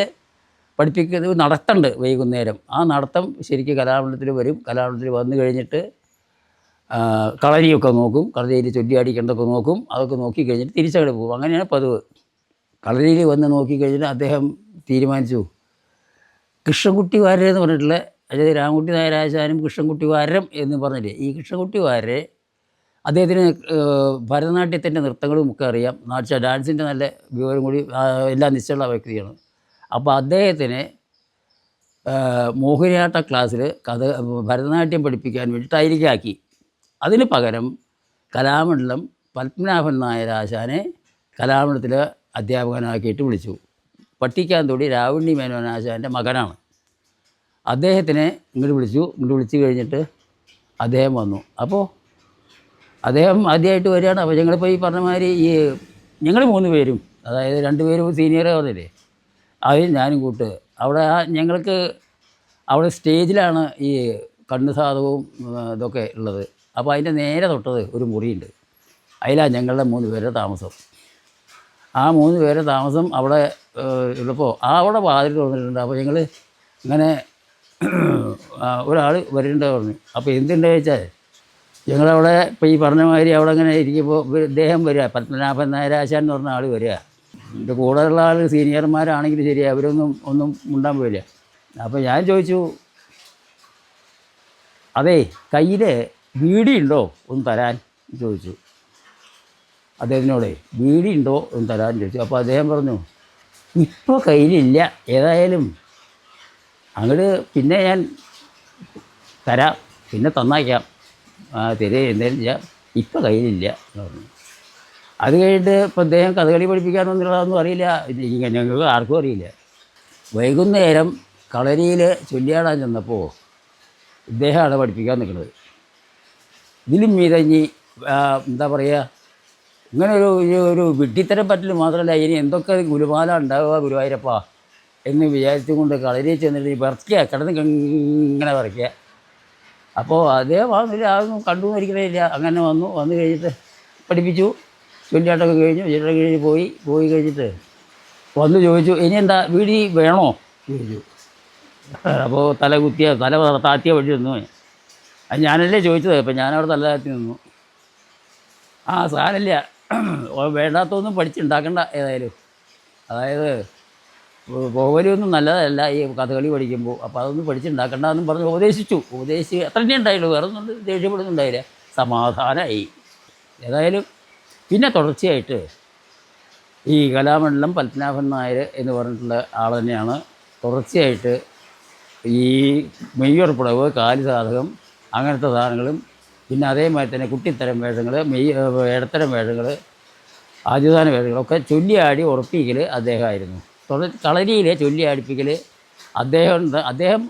പഠിപ്പിക്കുന്നത് നടത്തമുണ്ട് വൈകുന്നേരം. ആ നടത്തം ശരിക്കും കലാമണ്ഡലത്തിൽ വരും. കലാമണ്ഡലത്തിൽ വന്നു കഴിഞ്ഞിട്ട് കളരിയൊക്കെ നോക്കും, കളരിയിൽ ചൊല്ലിയാടിക്കേണ്ടതൊക്കെ നോക്കും. അതൊക്കെ നോക്കി കഴിഞ്ഞിട്ട് തിരിച്ചങ്ങോട്ട് പോകും. അങ്ങനെയാണ് പതിവ്. കളരിയിൽ വന്ന് നോക്കിക്കഴിഞ്ഞിട്ട് അദ്ദേഹം തീരുമാനിച്ചു, കൃഷ്ണൻകുട്ടി വാര്യർ എന്ന് പറഞ്ഞിട്ടുള്ള, അതായത് രാമൻകുട്ടി നായരാശാനും കൃഷ്ണൻകുട്ടി വാര്യർ എന്ന് പറഞ്ഞില്ലേ, ഈ കൃഷ്ണൻകുട്ടി വാര്യർ അദ്ദേഹത്തിന് ഭരതനാട്യത്തിൻ്റെ നൃത്തങ്ങളും ഒക്കെ അറിയാം, ഡാൻസിൻ്റെ നല്ല വിവരം കൂടി എല്ലാം നിശ്ചയമുള്ള വ്യക്തിയാണ്. അപ്പോൾ അദ്ദേഹത്തിന് മോഹിനിയാട്ട ക്ലാസ്സിൽ ഭരതനാട്യം പഠിപ്പിക്കാൻ വേണ്ടിയിട്ട് അയലിക്കാക്കി. അതിന് പകരം കലാമണ്ഡലം പത്മനാഭൻ നായരാശാനെ കലാമണ്ഡലത്തിൽ അധ്യാപകനാക്കിയിട്ട് വിളിച്ചു. പട്ടിക്കാന്തൊടി രാവുണ്ണി മേനോനാശാൻ്റെ മകനാണ്. അദ്ദേഹത്തിനെ ഇങ്ങോട്ട് വിളിച്ചു കഴിഞ്ഞിട്ട് അദ്ദേഹം വന്നു. അപ്പോൾ അദ്ദേഹം ആദ്യമായിട്ട് വരികയാണ്. അപ്പോൾ ഞങ്ങളിപ്പോൾ ഈ പറഞ്ഞ മാതിരി ഞങ്ങൾ 3 പേരും, അതായത് 2 പേരും സീനിയർ പറഞ്ഞില്ലേ, അതിൽ ഞാനും കൂട്ട് അവിടെ ഞങ്ങൾക്ക് അവിടെ സ്റ്റേജിലാണ് ഈ കണ്ണ് സാധകവും ഇതൊക്കെ ഉള്ളത്. അപ്പോൾ അതിൻ്റെ നേരെ തൊട്ടത് ഒരു മുറിയുണ്ട്. അതിലാണ് ഞങ്ങളുടെ 3 പേരുടെ താമസം. ആ 3 പേരുടെ താമസം അവിടെ ഉള്ളപ്പോൾ അവിടെ വാതിൽ തുറന്നിട്ടുണ്ട്. അപ്പോൾ ഞങ്ങൾ ഇങ്ങനെ ഒരാൾ വരേണ്ടത് പറഞ്ഞു. അപ്പോൾ എന്തുണ്ടെന്ന് വെച്ചാൽ ഞങ്ങളവിടെ ഇപ്പോൾ ഈ പറഞ്ഞ മാതിരി അവിടെ അങ്ങനെ ഇരിക്കുമ്പോൾ ഇദ്ദേഹം വരിക, പത്മനാഭൻ നായരാശാൻ എന്ന് പറഞ്ഞ ആൾ വരിക. എൻ്റെ കൂടെയുള്ള ആൾ സീനിയർമാരാണെങ്കിൽ ശരി, ഒന്നും മുണ്ടാൻ പോയില്ല. അപ്പോൾ ഞാൻ ചോദിച്ചു, അതേ കയ്യിൽ ബീഡി ഉണ്ടോ ഒന്ന് തരാൻ ചോദിച്ചു. അദ്ദേഹത്തിനോട് ബീഡി ഉണ്ടോ ഒന്ന് തരാൻ ചോദിച്ചു. അപ്പോൾ അദ്ദേഹം പറഞ്ഞു, ഇപ്പോൾ കയ്യിലില്ല, ഏതായാലും അങ്ങോട്ട് പിന്നെ ഞാൻ തരാം, പിന്നെ തന്നേക്കാം, എന്തേലും ചെയ്യാം, ഇപ്പോൾ കയ്യിലില്ല എന്ന് പറഞ്ഞു. അത് കഴിഞ്ഞിട്ട് ഇപ്പോൾ അദ്ദേഹം കഥകളി പഠിപ്പിക്കാനൊന്നുള്ളതൊന്നും അറിയില്ല, ഞങ്ങൾക്ക് ആർക്കും അറിയില്ല. വൈകുന്നേരം കളരിയിൽ ചൊല്ലിയാടാൻ ചെന്നപ്പോൾ ഇദ്ദേഹമാണ് പഠിപ്പിക്കാൻ നിൽക്കുന്നത്. ഇതിലും മീതഞ്ഞി എന്താ പറയുക, ഇങ്ങനെ ഒരു വിഡ്ഢിത്തരം പറ്റൽ മാത്രമല്ല, ഇനി എന്തൊക്കെ ഗുരുമാല ഉണ്ടാവുക ഗുരുവായൂരപ്പ എന്ന് വിചാരിച്ചുകൊണ്ട് കളരിയിൽ ചെന്നിട്ട് വിറയ്ക്കുക, കിടന്ന് ഇങ്ങനെ വിറയ്ക്കുക. അപ്പോൾ അദ്ദേഹം അതൊന്നും കണ്ടു ഇരിക്കണില്ല. അങ്ങനെ വന്നു കഴിഞ്ഞിട്ട് പഠിപ്പിച്ചു. ചൊല്ലിയാട്ടൊക്കെ കഴിഞ്ഞ് പോയി കഴിഞ്ഞിട്ട് വന്ന് ചോദിച്ചു, ഇനി എന്താ വീടി വേണോ ചോദിച്ചു. അപ്പോൾ തല താത്തിയ വഴി നിന്നു. അത് ഞാനല്ലേ ചോദിച്ചത്. അപ്പോൾ ഞാനവിടെ തല താത്തി നിന്നു. സാരമില്ല, വേണ്ടാത്തൊന്നും പഠിച്ചുണ്ടാക്കണ്ട ഏതായാലും, അതായത് പോകലൊന്നും നല്ലതല്ല ഈ കഥകളി പഠിക്കുമ്പോൾ, അപ്പോൾ അതൊന്നും പഠിച്ചുണ്ടാക്കണ്ടെന്നും പറഞ്ഞ് ഉപദേശിച്ചു. അത്ര തന്നെ ഉണ്ടായുള്ളൂ, വേറെ ഒന്നും ദേഷ്യപ്പെടുന്നുണ്ടായില്ല. സമാധാനമായി. ഏതായാലും പിന്നെ തുടർച്ചയായിട്ട് ഈ കലാമണ്ഡലം പത്മനാഭൻ നായർ എന്ന് പറഞ്ഞിട്ടുള്ള ആൾ തന്നെയാണ് തുടർച്ചയായിട്ട് ഈ മെയ്യുറപ്പുടവ്, കാലി സാധകം, അങ്ങനത്തെ സാധനങ്ങളും, പിന്നെ അതേമാതിരി തന്നെ കുട്ടിത്തരം വേഷങ്ങൾ, ഇടത്തരം വേഷങ്ങൾ, ആദ്യദാന വേഷങ്ങളൊക്കെ ചൊല്ലിയാടി ഉറപ്പിക്കൽ അദ്ദേഹമായിരുന്നു. കളരിയിലെ ചൊല്ലിയാടിപ്പിക്കൽ അദ്ദേഹം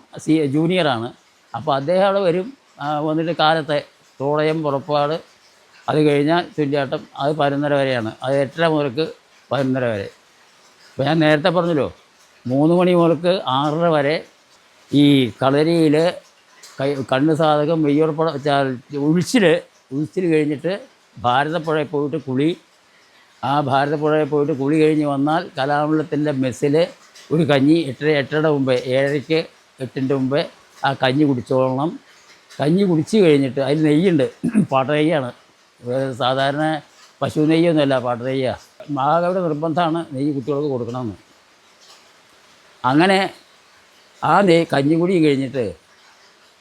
ജൂനിയറാണ്. അപ്പോൾ അദ്ദേഹം അവിടെ വരും, വന്നിട്ട് കാലത്തെ തോളയം, പുറപ്പാട്, അത് കഴിഞ്ഞാൽ ചൊല്ലിയാട്ടം, അത് 11:30 വരെയാണ്. അത് 8:30 മുതൽക്ക് 11:30 വരെ. അപ്പോൾ ഞാൻ നേരത്തെ പറഞ്ഞല്ലോ, 3 മണി മുതൽക്ക് 6:30 വരെ ഈ കളരിയിൽ കണ്ണ് സാധകം, വെയ്യുറപ്പുഴ, ഉഴിച്ചിൽ കഴിഞ്ഞിട്ട് ഭാരതപ്പുഴയിൽ പോയിട്ട് കുളി. ആ ഭാരതപ്പുഴയിൽ പോയിട്ട് കുളി കഴിഞ്ഞ് വന്നാൽ കലാമണ്ഡലത്തിൻ്റെ മെസ്സിൽ ഒരു കഞ്ഞി 8:30 മുമ്പേ, 7:30, 8:00 മുമ്പേ ആ കഞ്ഞി കുടിച്ചോളണം. കഞ്ഞി കുടിച്ച് കഴിഞ്ഞിട്ട് അതിൽ നെയ്യുണ്ട്, പാട്ട നെയ്യാണ്, സാധാരണ പശു നെയ്യൊന്നുമല്ല, പാട്ട നെയ്യാണ്. മഹാകവിയുടെ നിർബന്ധമാണ് നെയ്യ് കുട്ടികൾക്ക് കൊടുക്കണമെന്ന്. അങ്ങനെ ആ കഞ്ഞി കുടി കഴിഞ്ഞിട്ട്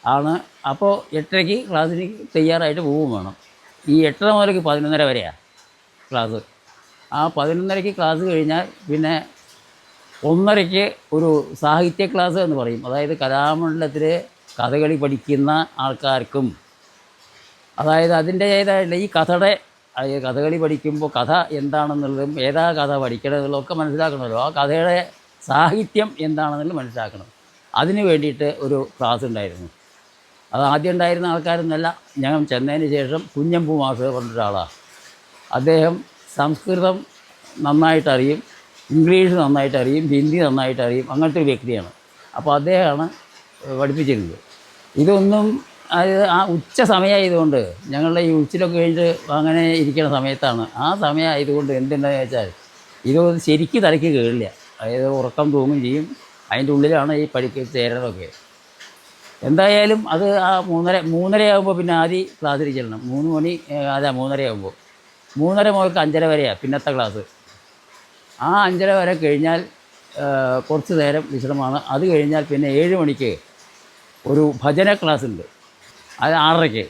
ആണ് അപ്പോൾ 8:30 ക്ലാസ്സിന് തയ്യാറായിട്ട് പോവുകയും വേണം. ഈ 8:30 മുതൽക്ക് 11:30 വരെയാണ് ക്ലാസ്. ആ 11:30 ക്ലാസ് കഴിഞ്ഞാൽ പിന്നെ 1:30 ഒരു സാഹിത്യ ക്ലാസ് എന്ന് പറയും. അതായത് കലാമണ്ഡലത്തിൽ കഥകളി പഠിക്കുന്ന ആൾക്കാർക്കും, അതായത് അതിൻ്റേതായിട്ടുള്ള ഈ കഥകളി പഠിക്കുമ്പോൾ കഥ എന്താണെന്നുള്ളതും ഏതാ കഥ പഠിക്കണമെന്നുള്ളതൊക്കെ മനസ്സിലാക്കണമല്ലോ. ആ കഥയുടെ സാഹിത്യം എന്താണെന്നുള്ളത് മനസ്സിലാക്കണം. അതിന് വേണ്ടിയിട്ട് ഒരു ക്ലാസ് ഉണ്ടായിരുന്നു. അത് ആദ്യം ഉണ്ടായിരുന്ന ആൾക്കാരൊന്നല്ല, ഞാൻ ചെന്നതിന് ശേഷം കുഞ്ഞമ്പൂ മാസ്റ്റർ പറഞ്ഞൊരാളാണ്. അദ്ദേഹം സംസ്കൃതം നന്നായിട്ടറിയും, ഇംഗ്ലീഷ് നന്നായിട്ടറിയും, ഹിന്ദി നന്നായിട്ടറിയും, അങ്ങനത്തെ ഒരു വ്യക്തിയാണ്. അപ്പോൾ അദ്ദേഹമാണ് പഠിപ്പിച്ചിരുന്നത്. ഇതൊന്നും അത് ആ ഉച്ച സമയമായതുകൊണ്ട് ഞങ്ങളുടെ ഈ ഉച്ചിലൊക്കെ കഴിഞ്ഞിട്ട് അങ്ങനെ ഇരിക്കുന്ന സമയത്താണ്. ആ സമയമായതുകൊണ്ട് എന്തുണ്ടെന്ന് വെച്ചാൽ ഇതൊന്നും ശരിക്കും തലയ്ക്ക് കയറില്ല. അതായത് ഉറക്കം തൂങ്ങും ചെയ്യും. അതിൻ്റെ ഉള്ളിലാണ് ഈ പഠിക്ക് ചേരണതൊക്കെ. എന്തായാലും അത് ആ 3:30 പിന്നെ ആദ്യം ക്ലാസ്സിൽ ചെല്ലണം. 3 മണി അല്ല 3:30 3:30 മുതൽ 5:30 വരെയാണ് പിന്നത്തെ ക്ലാസ്. ആ 5:30 വരെ കഴിഞ്ഞാൽ കുറച്ച് നേരം വിശ്രമമാണ്. അത് കഴിഞ്ഞാൽ പിന്നെ 7 മണിക്ക് ഒരു ഭജന ക്ലാസ് ഉണ്ട്, അത് 6:30.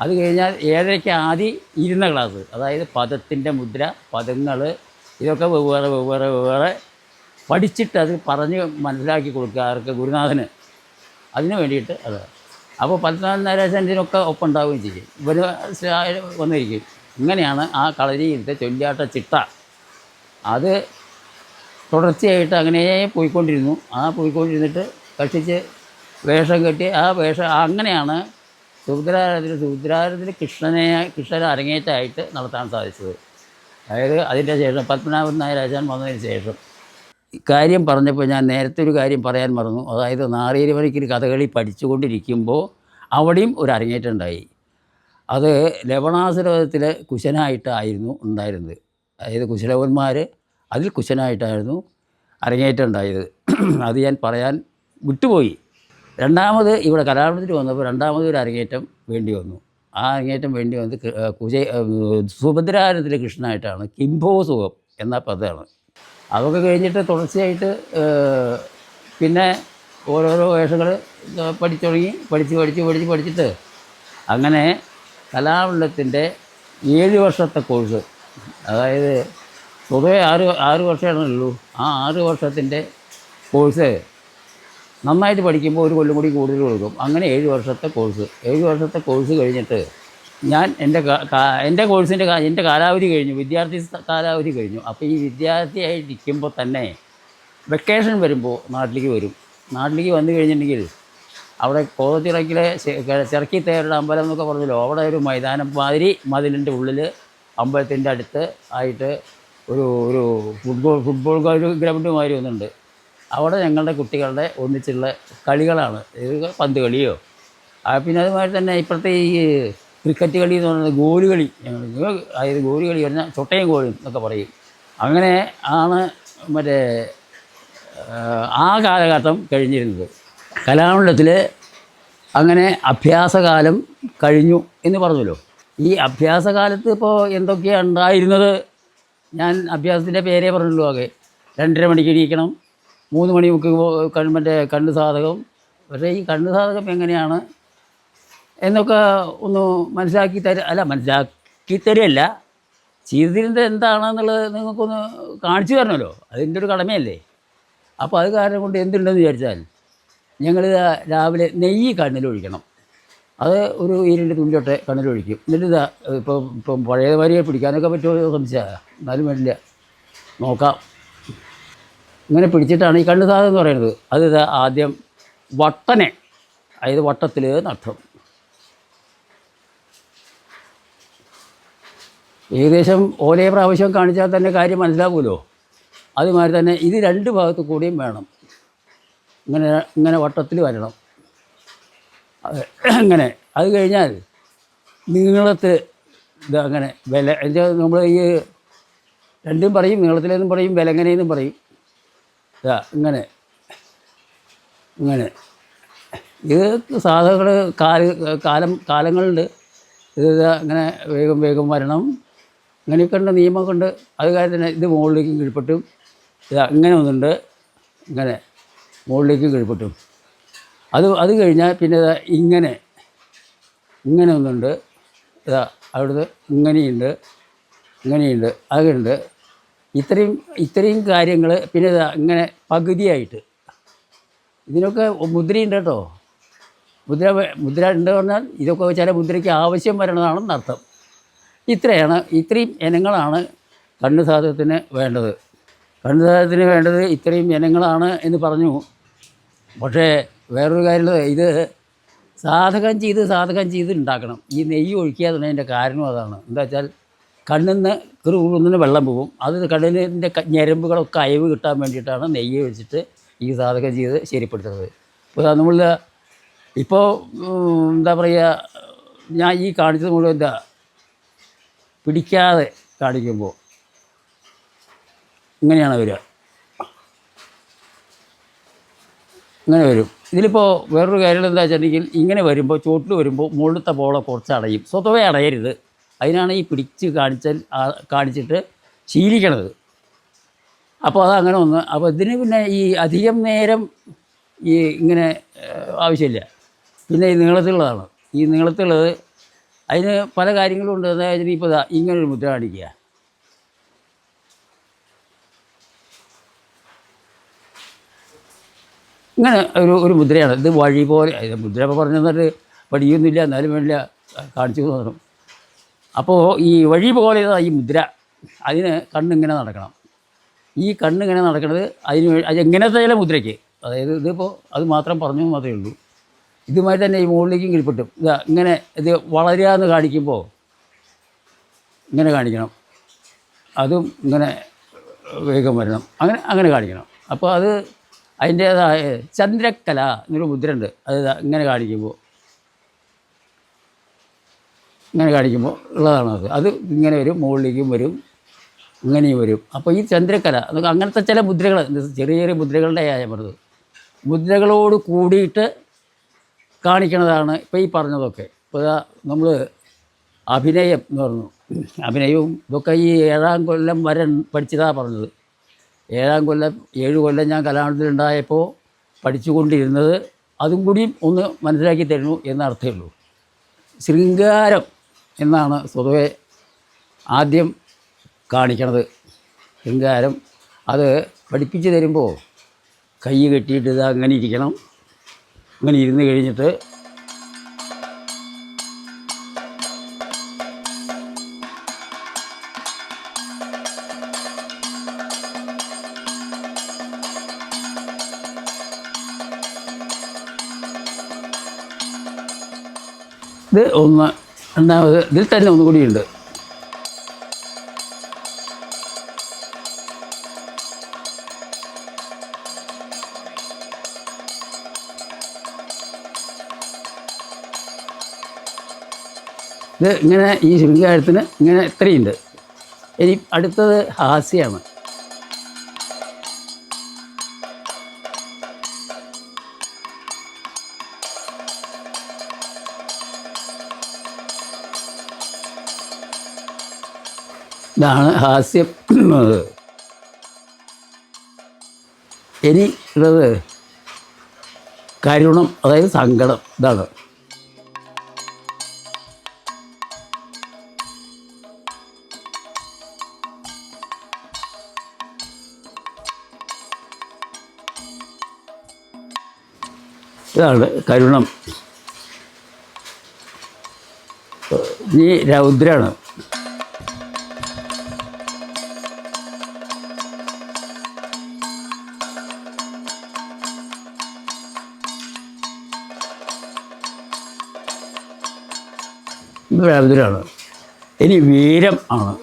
അത് കഴിഞ്ഞാൽ 7:30 ആദ്യം ഇരുന്ന ക്ലാസ്, അതായത് പദത്തിൻ്റെ മുദ്ര, പദങ്ങൾ, ഇതൊക്കെ വെവ്വേറെ വെവ്വേറെ വെവ്വേറെ പഠിച്ചിട്ട് അത് പറഞ്ഞ് മനസ്സിലാക്കി കൊടുക്കുക ആർക്ക്, ഗുരുനാഥന്. അതിന് വേണ്ടിയിട്ട് അത്. അപ്പോൾ 14 സെൻറ്റിനൊക്കെ ഒപ്പം ഉണ്ടാവുകയും ചെയ്യും. ഇവർ വന്നിരിക്കും. ഇങ്ങനെയാണ് ആ കളരിയിലത്തെ ചൊല്ലിയാട്ട ചിട്ട. അത് തുടർച്ചയായിട്ട് അങ്ങനെ പോയിക്കൊണ്ടിരുന്നു. ആ പോയിക്കൊണ്ടിരുന്നിട്ട് കഷ്ടിച്ച് വേഷം കെട്ടി ആ വേഷം അങ്ങനെയാണ് സുഭദ്രാരത്തിൽ കൃഷ്ണനെ അരങ്ങേറ്റമായിട്ട് നടത്താൻ സാധിച്ചത്. അതായത് അതിൻ്റെ ശേഷം പത്മനാഭൻ നായർ ആശാൻ വന്നതിന് ശേഷം കാര്യം പറഞ്ഞപ്പോൾ ഞാൻ നേരത്തെ ഒരു കാര്യം പറയാൻ മറന്നു. അതായത് നാറിയരിവനിക്കൽ കഥകളി പഠിച്ചുകൊണ്ടിരിക്കുമ്പോൾ അവിടെയും ഒരു അരങ്ങേറ്റം ഉണ്ടായി. അത് ലവണാസുരത്തിലെ കുശനായിട്ടായിരുന്നു ഉണ്ടായിരുന്നത്. അതായത് കുശലവന്മാർ അതിൽ കുശനായിട്ടായിരുന്നു അരങ്ങേറ്റം ഉണ്ടായത്. അത് ഞാൻ പറയാൻ വിട്ടുപോയി. രണ്ടാമത് ഇവിടെ കലാമണ്ഡലത്തിൽ വന്നപ്പോൾ രണ്ടാമത് ഒരു അരങ്ങേറ്റം വേണ്ടി വന്നു. ആ അരങ്ങേറ്റം വേണ്ടി വന്നത് സുഭദ്രാരത്തിലെ കൃഷ്ണനായിട്ടാണ്. കിംഭോസുഖം എന്ന പദമാണ്. അതൊക്കെ കഴിഞ്ഞിട്ട് തുടർച്ചയായിട്ട് പിന്നെ ഓരോരോ വേഷങ്ങൾ പഠിച്ചു തുടങ്ങി. പഠിച്ചിട്ട് അങ്ങനെ കലാമണ്ഡലത്തിൻ്റെ 7 വർഷത്തെ കോഴ്സ്, അതായത് പൊതുവെ 6 വർഷമാണുള്ളൂ. ആ 6 വർഷത്തിൻ്റെ കോഴ്സ് നന്നായിട്ട് പഠിക്കുമ്പോൾ ഒരു കൊല്ലം കൂടി കൂടുതൽ കൊടുക്കും. അങ്ങനെ 7 വർഷത്തെ കോഴ്സ്. 7 വർഷത്തെ കോഴ്സ് കഴിഞ്ഞിട്ട് ഞാൻ എൻ്റെ കോഴ്സിൻ്റെ എൻ്റെ കാലാവധി കഴിഞ്ഞു, വിദ്യാർത്ഥി കാലാവധി കഴിഞ്ഞു. അപ്പോൾ ഈ വിദ്യാർത്ഥിയായിരിക്കുമ്പോൾ തന്നെ വെക്കേഷൻ വരുമ്പോൾ നാട്ടിലേക്ക് വരും. നാട്ടിലേക്ക് വന്നു കഴിഞ്ഞിട്ടുണ്ടെങ്കിൽ അവിടെ കോതത്തിറക്കിലെ ചിറക്കിത്തേരുടെ അമ്പലം എന്നൊക്കെ പറഞ്ഞല്ലോ, അവിടെ ഒരു മൈതാനം മാതിരി മതിലിൻ്റെ ഉള്ളിൽ അമ്പലത്തിൻ്റെ അടുത്ത് ആയിട്ട് ഒരു ഫുട്ബോൾ ഗ്രൗണ്ട് മാതിരി ഒന്നുണ്ട്. അവിടെ ഞങ്ങളുടെ കുട്ടികളുടെ ഒന്നിച്ചുള്ള കളികളാണ്. ഇത് പന്ത് കളിയോ പിന്നെ അതുമാതിരി തന്നെ ഇപ്പോഴത്തെ ഈ ക്രിക്കറ്റ് കളി എന്ന് പറയുന്നത് ഗോലി, അതായത് ഗോലി കളി പറഞ്ഞാൽ ചൊട്ടയും കോലും എന്നൊക്കെ പറയും. അങ്ങനെ ആണ് മറ്റേ ആ കാലഘട്ടം കഴിഞ്ഞിരുന്നത്. കലാമണ്ഡലത്തിൽ അങ്ങനെ അഭ്യാസകാലം കഴിഞ്ഞു എന്ന് പറഞ്ഞല്ലോ. ഈ അഭ്യാസകാലത്ത് ഇപ്പോൾ എന്തൊക്കെയാണ് ഉണ്ടായിരുന്നത്? ഞാൻ അഭ്യാസത്തിൻ്റെ പേരേ പറഞ്ഞുള്ളൂ. ആകെ 2:30 മണിക്ക് എണീക്കണം, 3 മണി മുക്ക് മറ്റേ കണ്ണ് സാധകം. പക്ഷേ ഈ കണ്ണ് സാധകം എങ്ങനെയാണ് എന്നൊക്കെ ഒന്ന് മനസ്സിലാക്കി തരികയല്ല, ചെയ്തിരുന്നത് എന്താണെന്നുള്ളത് നിങ്ങൾക്കൊന്ന് കാണിച്ചു തരണമല്ലോ. അതിൻ്റെ ഒരു കടമയല്ലേ. അപ്പോൾ അത് കാരണം കൊണ്ട് എന്തുണ്ടെന്ന് വിചാരിച്ചാൽ ഞങ്ങൾ രാവിലെ നെയ്യ് കണ്ണിലൊഴിക്കണം. അത് ഒരു 2 തുള്ളിയൊട്ടെ കണ്ണിലൊഴിക്കും. എന്നിട്ട് ഇപ്പം പഴയ മാതിരി പിടിക്കാനൊക്കെ പറ്റുമോ സംശയമാണ്, എന്നാലും വേണ്ടില്ല, നോക്കാം. ഇങ്ങനെ പിടിച്ചിട്ടാണ് ഈ കണ്ണ് സാധകം എന്ന് പറയുന്നത്. അത് ആദ്യം വട്ടനെ, അതായത് വട്ടത്തിൽ നടത്തും. ഏകദേശം ഓരോ പ്രാവശ്യം കാണിച്ചാൽ തന്നെ കാര്യം മനസ്സിലാകുമല്ലോ. അതുമാതിരി തന്നെ ഇത് 2 ഭാഗത്തു കൂടിയും വേണം. ഇങ്ങനെ വട്ടത്തിൽ വരണം. അങ്ങനെ അത് കഴിഞ്ഞാൽ നീളത്ത് അങ്ങനെ നമ്മൾ ഈ രണ്ടും പറയും, നീളത്തിലെന്നും പറയും, വിലങ്ങനെയെന്നും പറയും. ഇങ്ങനെ ഇത് സാധകൾ കാലങ്ങളുണ്ട്. ഇത് അങ്ങനെ വേഗം വരണം. ഇങ്ങനെയൊക്കെ ഉണ്ട്, നിയമമൊക്കെ ഉണ്ട്. അത് കാര്യം തന്നെ ഇത് മുകളിലേക്കും കീഴ്പ്പെട്ടും ഇങ്ങനെ ഒന്നുണ്ട്, ഇങ്ങനെ മുകളിലേക്കും കീഴ്പ്പെട്ടും. അത് കഴിഞ്ഞാൽ പിന്നെ ഇങ്ങനെ ഒന്നുണ്ട്. അവിടുന്ന് ഇങ്ങനെയുണ്ട്, അതുണ്ട്. ഇത്രയും കാര്യങ്ങൾ. പിന്നെ ഇങ്ങനെ പകുതിയായിട്ട് ഇതിനൊക്കെ മുദ്രയുണ്ട് കേട്ടോ. മുദ്ര ഉണ്ട് പറഞ്ഞാൽ ഇതൊക്കെ ചില മുദ്രയ്ക്ക് ആവശ്യം വരണതാണെന്നർത്ഥം. ഇത്രയും ഇനങ്ങളാണ് കണ്ണ് സാധകത്തിന് വേണ്ടത്. ഇത്രയും ഇനങ്ങളാണ് എന്ന് പറഞ്ഞു. പക്ഷേ വേറൊരു കാര്യം, ഇത് സാധകം ചെയ്ത് ഉണ്ടാക്കണം. ഈ നെയ്യ് ഒഴിക്കാതിൻ്റെ കാരണം അതാണ്. എന്താ വെച്ചാൽ കണ്ണിൽ നിന്ന് കുറുകുറുന്നിന് വെള്ളം പോകും. അത് കണ്ണിൻ്റെ ഞരമ്പുകളൊക്കെ അയവ് കിട്ടാൻ വേണ്ടിയിട്ടാണ് നെയ്യ് ഒഴിച്ചിട്ട് ഈ സാധകം ചെയ്ത് ശരിപ്പെടുത്തുന്നത്. ഇപ്പോൾ നമ്മൾ ഇപ്പോൾ എന്താ പറയുക, ഞാൻ ഈ കാണിച്ചത് മുഴുവൻ എന്താ പിടിക്കാതെ കാണിക്കുമ്പോൾ ഇങ്ങനെയാണ് വരിക, ഇങ്ങനെ വരും. ഇതിലിപ്പോൾ വേറൊരു കാര്യം എന്താ വെച്ചിട്ടുണ്ടെങ്കിൽ ഇങ്ങനെ വരുമ്പോൾ ചോട്ടിൽ വരുമ്പോൾ മുകളിലത്തെ പോള കുറച്ച് അടയും. സ്വതവേ അടയരുത്. അതിനാണ് ഈ പിടിച്ച് കാണിച്ചിട്ട് ശീലിക്കണത്. അപ്പോൾ അതങ്ങനെ ഒന്ന്. അപ്പോൾ ഇതിന് പിന്നെ ഈ അധികം നേരം ഈ ഇങ്ങനെ ആവശ്യമില്ല. പിന്നെ ഈ നീളത്തിലുള്ളതാണ്. ഈ നീളത്തിലുള്ളത് അതിന് പല കാര്യങ്ങളും ഉണ്ട്. അതായത് ഇപ്പോൾ ഇങ്ങനൊരു മുദ്ര കാണിക്കുക, ഇങ്ങനെ ഒരു മുദ്രയാണ്. ഇത് വഴി പോലെ മുദ്ര ഇപ്പോൾ പറഞ്ഞു തന്നിട്ട് പഠിക്കൊന്നുമില്ല, എന്നാലും വേണ്ടില്ല കാണിച്ചു തന്നു. അപ്പോൾ ഈ വഴി പോലെ ഈ മുദ്ര, അതിന് കണ്ണിങ്ങനെ നടക്കണം. ഈ കണ്ണിങ്ങനെ നടക്കുന്നത് അത് എങ്ങനത്തെ ചില മുദ്രയ്ക്ക്, അതായത് ഇതിപ്പോൾ അത് മാത്രം പറഞ്ഞു മാത്രമേ ഉള്ളൂ. ഇതുമായി തന്നെ ഈ മുകളിലേക്കും കിഴിപ്പെട്ടും ഇങ്ങനെ ഇത് വളരാന്ന് കാണിക്കുമ്പോൾ ഇങ്ങനെ കാണിക്കണം. അതും ഇങ്ങനെ വേഗം വരണം, അങ്ങനെ കാണിക്കണം. അപ്പോൾ അത് അതിൻ്റേതായ ചന്ദ്രക്കല എന്നൊരു മുദ്രയുണ്ട്. അത് ഇങ്ങനെ കാണിക്കുമ്പോൾ ഉള്ളതാണ്. അത് ഇങ്ങനെ വരും, മുകളിലേക്കും വരും, ഇങ്ങനെയും വരും. അപ്പോൾ ഈ ചന്ദ്രക്കല അതൊക്കെ അങ്ങനത്തെ ചില മുദ്രകൾ, ചെറിയ ചെറിയ മുദ്രകളുടെ ഞാൻ പറഞ്ഞത്, മുദ്രകളോട് കൂടിയിട്ട് കാണിക്കണതാണ് ഇപ്പോൾ ഈ പറഞ്ഞതൊക്കെ. ഇപ്പോൾ നമ്മൾ അഭിനയം എന്ന് പറഞ്ഞു, അഭിനയവും ഇതൊക്കെ ഈ 7ാം കൊല്ലം വരെ പഠിച്ചതാണ് പറഞ്ഞത്. 7 കൊല്ലം ഞാൻ കലാമണ്ഡലത്തിലുണ്ടായപ്പോൾ പഠിച്ചുകൊണ്ടിരുന്നത് അതും കൂടിയും ഒന്ന് മനസ്സിലാക്കി തരുന്നു എന്നർത്ഥമേ ഉള്ളൂ. ശൃംഗാരം എന്നാണ് സ്വതവേ ആദ്യം കാണിക്കണത്. ശൃംഗാരം അത് പഠിപ്പിച്ച് തരുമ്പോൾ കൈ കെട്ടിയിട്ട് ഇത് അങ്ങനെ ഇരിക്കണം. അങ്ങനെ ഇരുന്ന് കഴിഞ്ഞിട്ട് ഇത് ഒന്ന്. രണ്ടാമത് ഇതിൽ തന്നെ ഒന്നുകൂടിയുണ്ട്. ഇത് ഇങ്ങനെ ഈ ശൃംഗാരത്തിന് ഇങ്ങനെ ഇത്രയുണ്ട്. ഇനി അടുത്തത് ഹാസ്യമാണ്. ഇതാണ് ഹാസ്യം. ഇനി ഉള്ളത് കരുണം, അതായത് സങ്കടം. ഇതാണ് കരുണം. ഇനി രൗദ്രാണ്. ഇത് രൗദ്രാണ്. ഇനി വീരം ആണ്.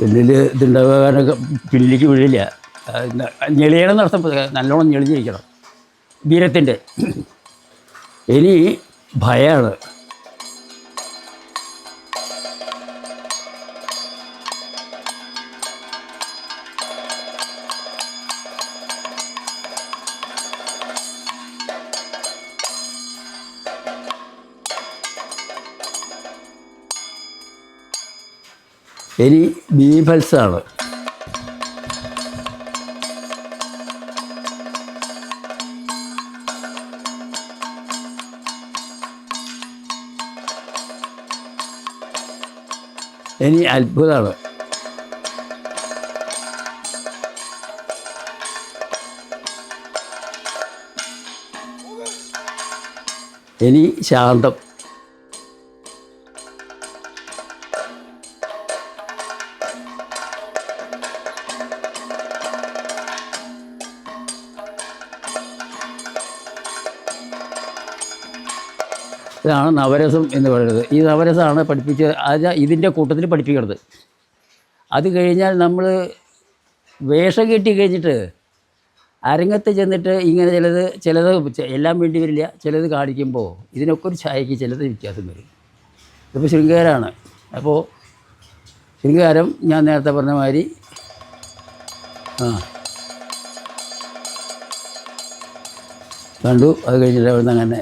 പിന്നിൽ ഇതുണ്ടാകാനൊക്കെ പിന്നിലേക്ക് വീഴില്ല. ഞെളിയണം നടത്തം നല്ലോണം ഞെളിഞ്ഞിരിക്കണം വീരത്തിൻ്റെ. ഇനി ഭയമാണ്. ഇനി ബീഭത്സാണ്. ഇനി അത്ഭുതമാണ്. ഇനി ശാന്തം. ഇതാണ് നവരസം എന്ന് പറയുന്നത്. ഈ നവരസമാണ് പഠിപ്പിച്ച് ഇതിൻ്റെ കൂട്ടത്തിൽ പഠിപ്പിക്കുന്നത്. അത് കഴിഞ്ഞാൽ നമ്മൾ വേഷം കെട്ടി കഴിഞ്ഞിട്ട് അരങ്ങത്ത് ചെന്നിട്ട് ഇങ്ങനെ ചിലത് എല്ലാം വേണ്ടി വരില്ല. ചിലത് കാണിക്കുമ്പോൾ ഇതിനൊക്കെ ഒരു ഛായയ്ക്ക് ചിലത് വ്യത്യാസം വരും. ഇതിപ്പോൾ ശൃംഗാരമാണ്. അപ്പോൾ ശൃംഗാരം ഞാൻ നേരത്തെ പറഞ്ഞ മാതിരി കണ്ടു. അത് കഴിഞ്ഞിട്ട് അവിടെ നിന്ന് അങ്ങനെ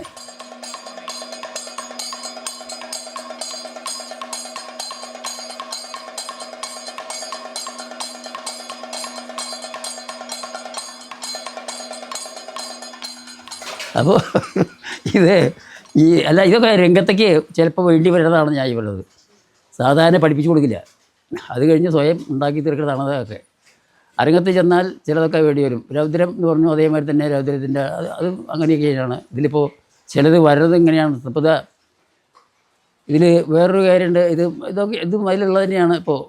അപ്പോൾ ഇതൊക്കെ രംഗത്തേക്ക് ചിലപ്പോൾ വേണ്ടി വരുന്നതാണ് ഞാൻ ഈ പറയുന്നത്. സാധാരണ പഠിപ്പിച്ചു കൊടുക്കില്ല. അത് കഴിഞ്ഞ് സ്വയം ഉണ്ടാക്കി തീർക്കുന്നതാണ് അതൊക്കെ. അരങ്ങത്ത് ചെന്നാൽ ചിലതൊക്കെ വേണ്ടി വരും. രൗദ്രം എന്ന് പറഞ്ഞു, അതേമാതിരി തന്നെ രൗദ്രത്തിൻ്റെ അത് അങ്ങനെയൊക്കെയാണ്. ഇതിലിപ്പോൾ ചിലത് വരുന്നത് ഇങ്ങനെയാണ്. ഇപ്പോൾ ഇതിൽ വേറൊരു കാര്യമുണ്ട്. ഇതും അതിലുള്ളത് തന്നെയാണ്. ഇപ്പോൾ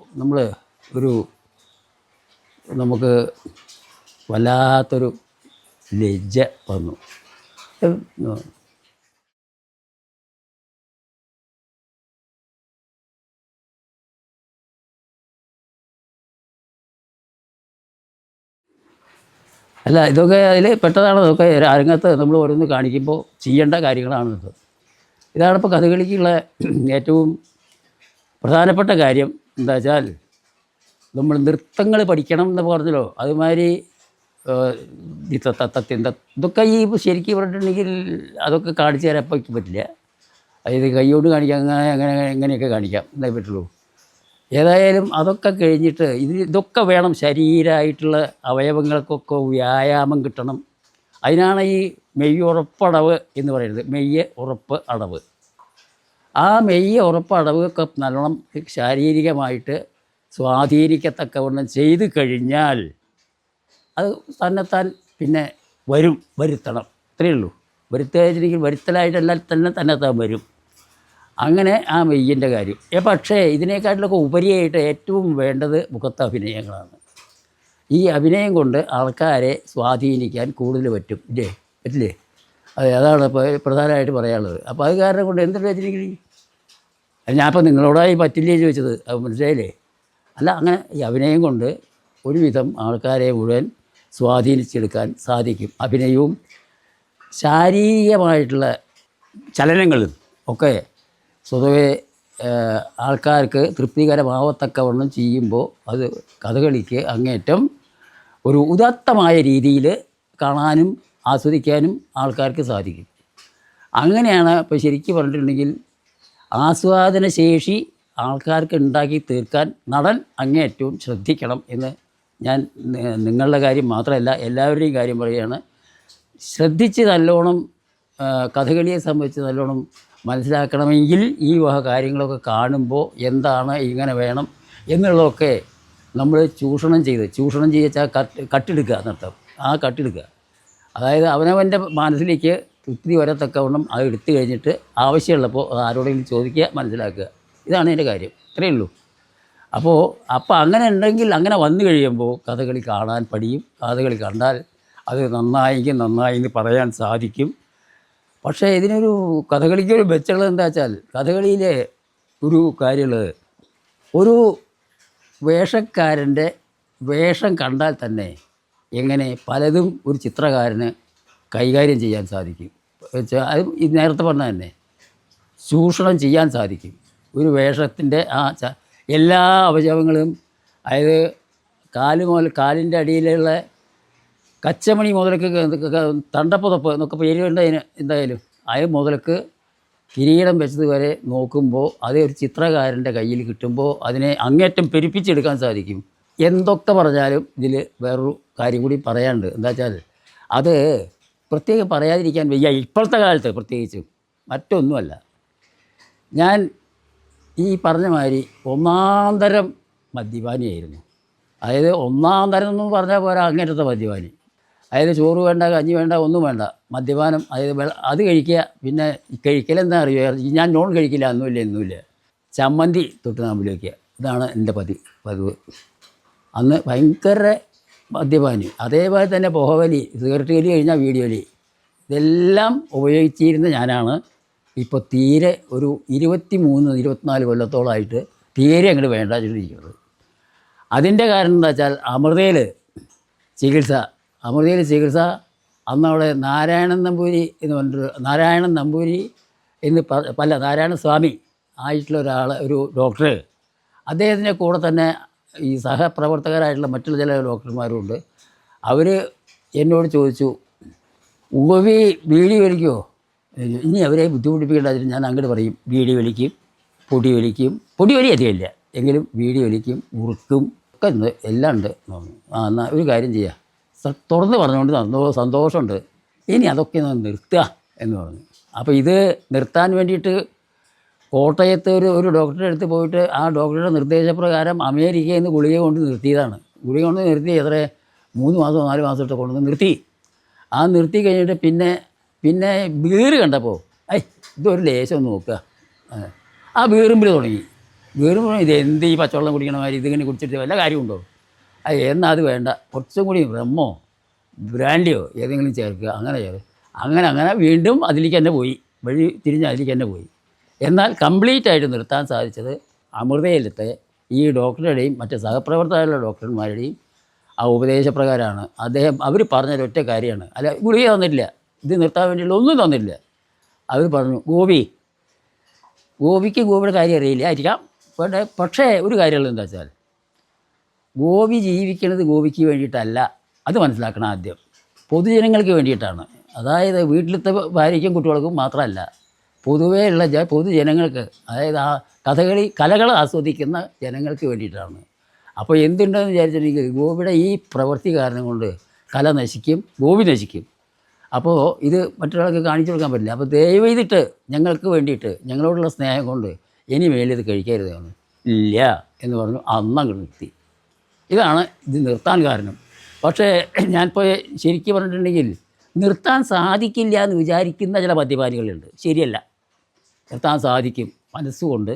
നമുക്ക് വല്ലാത്തൊരു ലജ്ജ വന്നു. ഇതൊക്കെ അതിൽ പെട്ടതാണ്. ഇതൊക്കെ അരങ്ങത്ത് നമ്മൾ ഓരോന്ന് കാണിക്കുമ്പോൾ ചെയ്യേണ്ട കാര്യങ്ങളാണ് ഇത്. ഇതാണിപ്പോൾ കഥകളിക്കുള്ള ഏറ്റവും പ്രധാനപ്പെട്ട കാര്യം. എന്താ വെച്ചാൽ നമ്മൾ നൃത്തങ്ങൾ പഠിക്കണം എന്ന് പറഞ്ഞല്ലോ, അതുമാതിരി ഇതൊക്കെ ഈ ശരിക്കും പറഞ്ഞിട്ടുണ്ടെങ്കിൽ അതൊക്കെ കാണിച്ചു തരാൻ ഇപ്പോൾ പറ്റില്ല. അതായത് കൈയോട് കാണിക്കാം, എങ്ങനെയൊക്കെ കാണിക്കാം എന്നേ പറ്റുള്ളൂ. ഏതായാലും അതൊക്കെ കഴിഞ്ഞിട്ട് ഇതൊക്കെ വേണം. ശരീരമായിട്ടുള്ള അവയവങ്ങൾക്കൊക്കെ വ്യായാമം കിട്ടണം. അതിനാണ് ഈ മെയ്യ് ഉറപ്പടവ് എന്ന് പറയുന്നത്. മെയ്യ് ഉറപ്പ് അടവ്. ആ മെയ്യ് ഉറപ്പ് അടവൊക്കെ നല്ലോണം ശാരീരികമായിട്ട് സ്വാധീനിക്കത്തക്കവണ്ണം ചെയ്തു കഴിഞ്ഞാൽ അത് തന്നെത്താൻ പിന്നെ വരുത്തണം. ഇത്രയേ ഉള്ളൂ. വരുത്തുകയാണെങ്കിൽ വരുത്തലായിട്ടല്ല തന്നെത്താൻ വരും. അങ്ങനെ ആ മെയ്യിൻ്റെ കാര്യം. പക്ഷേ ഇതിനേക്കാട്ടിലൊക്കെ ഉപരിയായിട്ട് ഏറ്റവും വേണ്ടത് മുഖത്തെ അഭിനയങ്ങളാണ്. ഈ അഭിനയം കൊണ്ട് ആൾക്കാരെ സ്വാധീനിക്കാൻ കൂടുതൽ പറ്റില്ലേ? അതാണ് ഇപ്പോൾ പ്രധാനമായിട്ട് പറയാനുള്ളത്. അപ്പോൾ അത് കാരണം കൊണ്ട് എന്തിട്ട് വെച്ചിട്ടുണ്ടെങ്കിൽ ഞാനിപ്പോൾ നിങ്ങളോടായി പറ്റില്ലേ ചോദിച്ചത്, അത് മനസ്സിലായില്ലേ? അങ്ങനെ ഈ അഭിനയം കൊണ്ട് ഒരുവിധം ആൾക്കാരെ മുഴുവൻ സ്വാധീനിച്ചെടുക്കാൻ സാധിക്കും. അഭിനയവും ശാരീരികമായിട്ടുള്ള ചലനങ്ങളും ഒക്കെ സ്വതവേ ആൾക്കാർക്ക് തൃപ്തികരമാവത്തക്കവണ്ണം ചെയ്യുമ്പോൾ അത് കഥകളിക്ക് അങ്ങേറ്റം ഒരു ഉദാത്തമായ രീതിയിൽ കാണാനും ആസ്വദിക്കാനും ആൾക്കാർക്ക് സാധിക്കും. അങ്ങനെയാണ് ഇപ്പോൾ ശരിക്കും പറഞ്ഞിട്ടുണ്ടെങ്കിൽ ആസ്വാദന ശേഷി ആൾക്കാർക്ക് ഉണ്ടാക്കി തീർക്കാൻ നടൻ അങ്ങേയറ്റവും ശ്രദ്ധിക്കണം എന്ന് ഞാൻ നിങ്ങളുടെ കാര്യം മാത്രമല്ല എല്ലാവരുടെയും കാര്യം പറയുകയാണ്. ശ്രദ്ധിച്ച് നല്ലോണം കഥകളിയെ സംബന്ധിച്ച് നല്ലോണം മനസ്സിലാക്കണമെങ്കിൽ ഈ വക കാര്യങ്ങളൊക്കെ കാണുമ്പോൾ എന്താണ് ഇങ്ങനെ വേണം എന്നുള്ളതൊക്കെ നമ്മൾ ചൂഷണം ചെയ്യിച്ചാൽ കട്ടെടുക്കുക എന്നർത്ഥം. ആ കട്ടെടുക്കുക, അതായത് അവനവൻ്റെ മനസ്സിലേക്ക് തൃപ്തി വരത്തക്കവണ്ണം അത് എടുത്തു കഴിഞ്ഞിട്ട് ആവശ്യമുള്ളപ്പോൾ അത് ആരോടെങ്കിലും ചോദിക്കുക, മനസ്സിലാക്കുക. ഇതാണ് എൻ്റെ കാര്യം. ഇത്രയേ ഉള്ളൂ. അപ്പോൾ അങ്ങനെ ഉണ്ടെങ്കിൽ അങ്ങനെ വന്നു കഴിയുമ്പോൾ കഥകളി കാണാൻ പഠിയും. കഥകളി കണ്ടാൽ അത് നന്നായെങ്കിൽ നന്നായി എന്ന് പറയാൻ സാധിക്കും. പക്ഷേ ഇതിനൊരു കഥകളിക്കൊരു മെച്ചമുള്ളത് എന്താ വെച്ചാൽ, കഥകളിയിലെ ഒരു കാര്യമുള്ളത്, ഒരു വേഷക്കാരൻ്റെ വേഷം കണ്ടാൽ തന്നെ എങ്ങനെ പലതും ഒരു ചിത്രകാരന് കൈകാര്യം ചെയ്യാൻ സാധിക്കും. അത് നേരത്തെ പറഞ്ഞ തന്നെ ചൂഷണം ചെയ്യാൻ സാധിക്കും. ഒരു വേഷത്തിൻ്റെ എല്ലാ അവയവങ്ങളും, അതായത് കാലിൻ്റെ അടിയിലുള്ള കച്ചമണി മുതലക്ക് തണ്ടപ്പുതപ്പ് എന്നൊക്കെ പേരുണ്ട് അതിന്. എന്തായാലും അത് മുതലക്ക് കിരീടം വെച്ചത് വരെ നോക്കുമ്പോൾ അത് ഒരു ചിത്രകാരൻ്റെ കയ്യിൽ കിട്ടുമ്പോൾ അതിനെ അങ്ങേറ്റം പെരുപ്പിച്ചെടുക്കാൻ സാധിക്കും. എന്തൊക്കെ പറഞ്ഞാലും ഇതിൽ വേറൊരു കാര്യം കൂടി പറയാനുണ്ട്. എന്താ വെച്ചാൽ അത് പ്രത്യേകം പറയാതിരിക്കാൻ വയ്യ ഇപ്പോഴത്തെ കാലത്ത്, പ്രത്യേകിച്ചും മറ്റൊന്നുമല്ല. ഞാൻ ഈ പറഞ്ഞ മാതിരി ഒന്നാന്തരം മദ്യപാനിയായിരുന്നു. അതായത് ഒന്നാന്തരം എന്ന് പറഞ്ഞാൽ പോരാ, അങ്ങേറ്റത്തെ മദ്യപാനി. അതായത് ചോറ് വേണ്ട, കഞ്ഞി വേണ്ട, ഒന്നും വേണ്ട, മദ്യപാനം. അതായത് അത് കഴിക്കുക. പിന്നെ കഴിക്കലെന്താ അറിയുക, ഞാൻ നോൺ കഴിക്കില്ല, ഒന്നുമില്ല. ചമ്മന്തി തൊട്ട് നാമ്പിൽ വയ്ക്കുക. ഇതാണ് എൻ്റെ പതിവ്. അന്ന് ഭയങ്കര മദ്യപാനി. അതേപോലെ തന്നെ പുകവലി, സിഗരറ്റ് വലി കഴിഞ്ഞാൽ വീഡിയോ വലി, ഇതെല്ലാം ഉപയോഗിച്ചിരുന്ന ഞാനാണ്. ഇപ്പോൾ തീരെ ഒരു 23-24 കൊല്ലത്തോളമായിട്ട് തീരെ അങ്ങോട്ട് വേണ്ട ചൊല്ലിയിരിക്കുന്നത്. അതിൻ്റെ കാരണം എന്താ വെച്ചാൽ ചികിത്സ അമൃതയിൽ ചികിത്സ അന്നവിടെ നാരായണൻ നമ്പൂരി എന്ന് പറഞ്ഞിട്ട് നാരായണൻ നമ്പൂരി എന്ന് പല നാരായണ സ്വാമി ആയിട്ടുള്ള ഒരു ഡോക്ടർ, അദ്ദേഹത്തിൻ്റെ കൂടെ തന്നെ ഈ സഹപ്രവർത്തകരായിട്ടുള്ള മറ്റുള്ള ചില ഡോക്ടർമാരുമുണ്ട്. അവർ എന്നോട് ചോദിച്ചു, ഉവ്വി ബീഡി വലിക്കുമോ? ഇനി അവരെ ബുദ്ധിമുട്ടിപ്പിക്കേണ്ടതിന് ഞാൻ അങ്ങോട്ട് പറയും, ബീഡി വലിക്കും, പൊടി വലിക്കും. പൊടി വലി അധികമില്ല എങ്കിലും ബീഡി വലിക്കും, ഉറുക്കും ഒക്കെ ഉണ്ട്, എല്ലാം ഉണ്ട്. എന്നാൽ ഒരു കാര്യം ചെയ്യാം, തുറന്ന് പറഞ്ഞുകൊണ്ട് സന്തോഷമുണ്ട്, ഇനി അതൊക്കെ നിർത്തുക എന്ന് പറഞ്ഞു. അപ്പോൾ ഇത് നിർത്താൻ വേണ്ടിയിട്ട് കോട്ടയത്ത് ഒരു ഡോക്ടറുടെ അടുത്ത് പോയിട്ട് ആ ഡോക്ടറുടെ നിർദ്ദേശപ്രകാരം അമേരിക്കയിൽ നിന്ന് ഗുളിക കൊണ്ട് നിർത്തിയതാണ്. ഗുളിക കൊണ്ട് നിർത്തി 3 മാസമോ 4 മാസമോ കൊണ്ടുവന്ന് നിർത്തി. ആ നിർത്തി കഴിഞ്ഞിട്ട് പിന്നെ ബീറ് കണ്ടപ്പോൾ ഇതൊരു ലേശം ഒന്ന് നോക്കുക, ആ ബീറുമ്പിൽ തുടങ്ങി. ഇത് എന്ത് ഈ പച്ചവെള്ളം കുടിക്കണ മാതിരി ഇതിങ്ങനെ കുടിച്ചിട്ട് വല്ല കാര്യമുണ്ടോ? എന്നാൽ അത് വേണ്ട, കുറച്ചും കൂടി റമ്മോ ബ്രാൻഡിയോ ഏതെങ്കിലും ചേർക്കുക, അങ്ങനെ വീണ്ടും അതിലേക്ക് തന്നെ പോയി, വഴി തിരിഞ്ഞ് അതിലേക്ക് തന്നെ പോയി. എന്നാൽ കംപ്ലീറ്റ് ആയിട്ട് നിർത്താൻ സാധിച്ചത് അമൃതയിലത്തെ ഈ ഡോക്ടറുടെയും മറ്റ് സഹപ്രവർത്തകരുടെ ഡോക്ടർമാരുടെയും ആ ഉപദേശപ്രകാരമാണ്. അവർ പറഞ്ഞൊരൊറ്റ കാര്യമാണ്, അല്ല ഗുളിക തന്നിട്ടില്ല, ഇത് നിർത്താൻ വേണ്ടിയുള്ള ഒന്നും തന്നില്ല. അവർ പറഞ്ഞു, ഗോപിക്ക് ഗോപിയുടെ കാര്യം അറിയില്ല ആയിരിക്കാം, പക്ഷേ ഒരു കാര്യമുള്ളത് എന്താ വെച്ചാൽ ഗോപി ജീവിക്കുന്നത് ഗോപിക്ക് വേണ്ടിയിട്ടല്ല, അത് മനസ്സിലാക്കണം ആദ്യം. പൊതുജനങ്ങൾക്ക് വേണ്ടിയിട്ടാണ്. അതായത് വീട്ടിലത്തെ ഭാര്യയ്ക്കും കുട്ടികൾക്കും മാത്രമല്ല, പൊതുവേ ഉള്ള പൊതുജനങ്ങൾക്ക്, അതായത് ആ കലകൾ ആസ്വദിക്കുന്ന ജനങ്ങൾക്ക് വേണ്ടിയിട്ടാണ്. അപ്പോൾ എന്തുണ്ടെന്ന് വിചാരിച്ചിട്ടുണ്ടെങ്കിൽ ഗോപിയുടെ ഈ പ്രവൃത്തി കാരണം കൊണ്ട് കല നശിക്കും, ഗോപി നശിക്കും. അപ്പോൾ ഇത് മറ്റൊരാൾക്ക് കാണിച്ചു കൊടുക്കാൻ പറ്റില്ല. അപ്പോൾ ദയവ് ചെയ്തിട്ട് ഞങ്ങൾക്ക് വേണ്ടിയിട്ട്, ഞങ്ങളോടുള്ള സ്നേഹം കൊണ്ട് ഇനി മേലിത് കഴിക്കരുത് എന്ന് ഇല്ല എന്ന് പറഞ്ഞു. അന്നങ്ങ് നിർത്തി. ഇതാണ് ഇത് നിർത്താൻ കാരണം. പക്ഷേ ഞാനിപ്പോൾ ശരിക്കും പറഞ്ഞിട്ടുണ്ടെങ്കിൽ നിർത്താൻ സാധിക്കില്ല എന്ന് വിചാരിക്കുന്ന ചില മദ്യപാനികളുണ്ട്. ശരിയല്ല, നിർത്താൻ സാധിക്കും. മനസ്സുകൊണ്ട്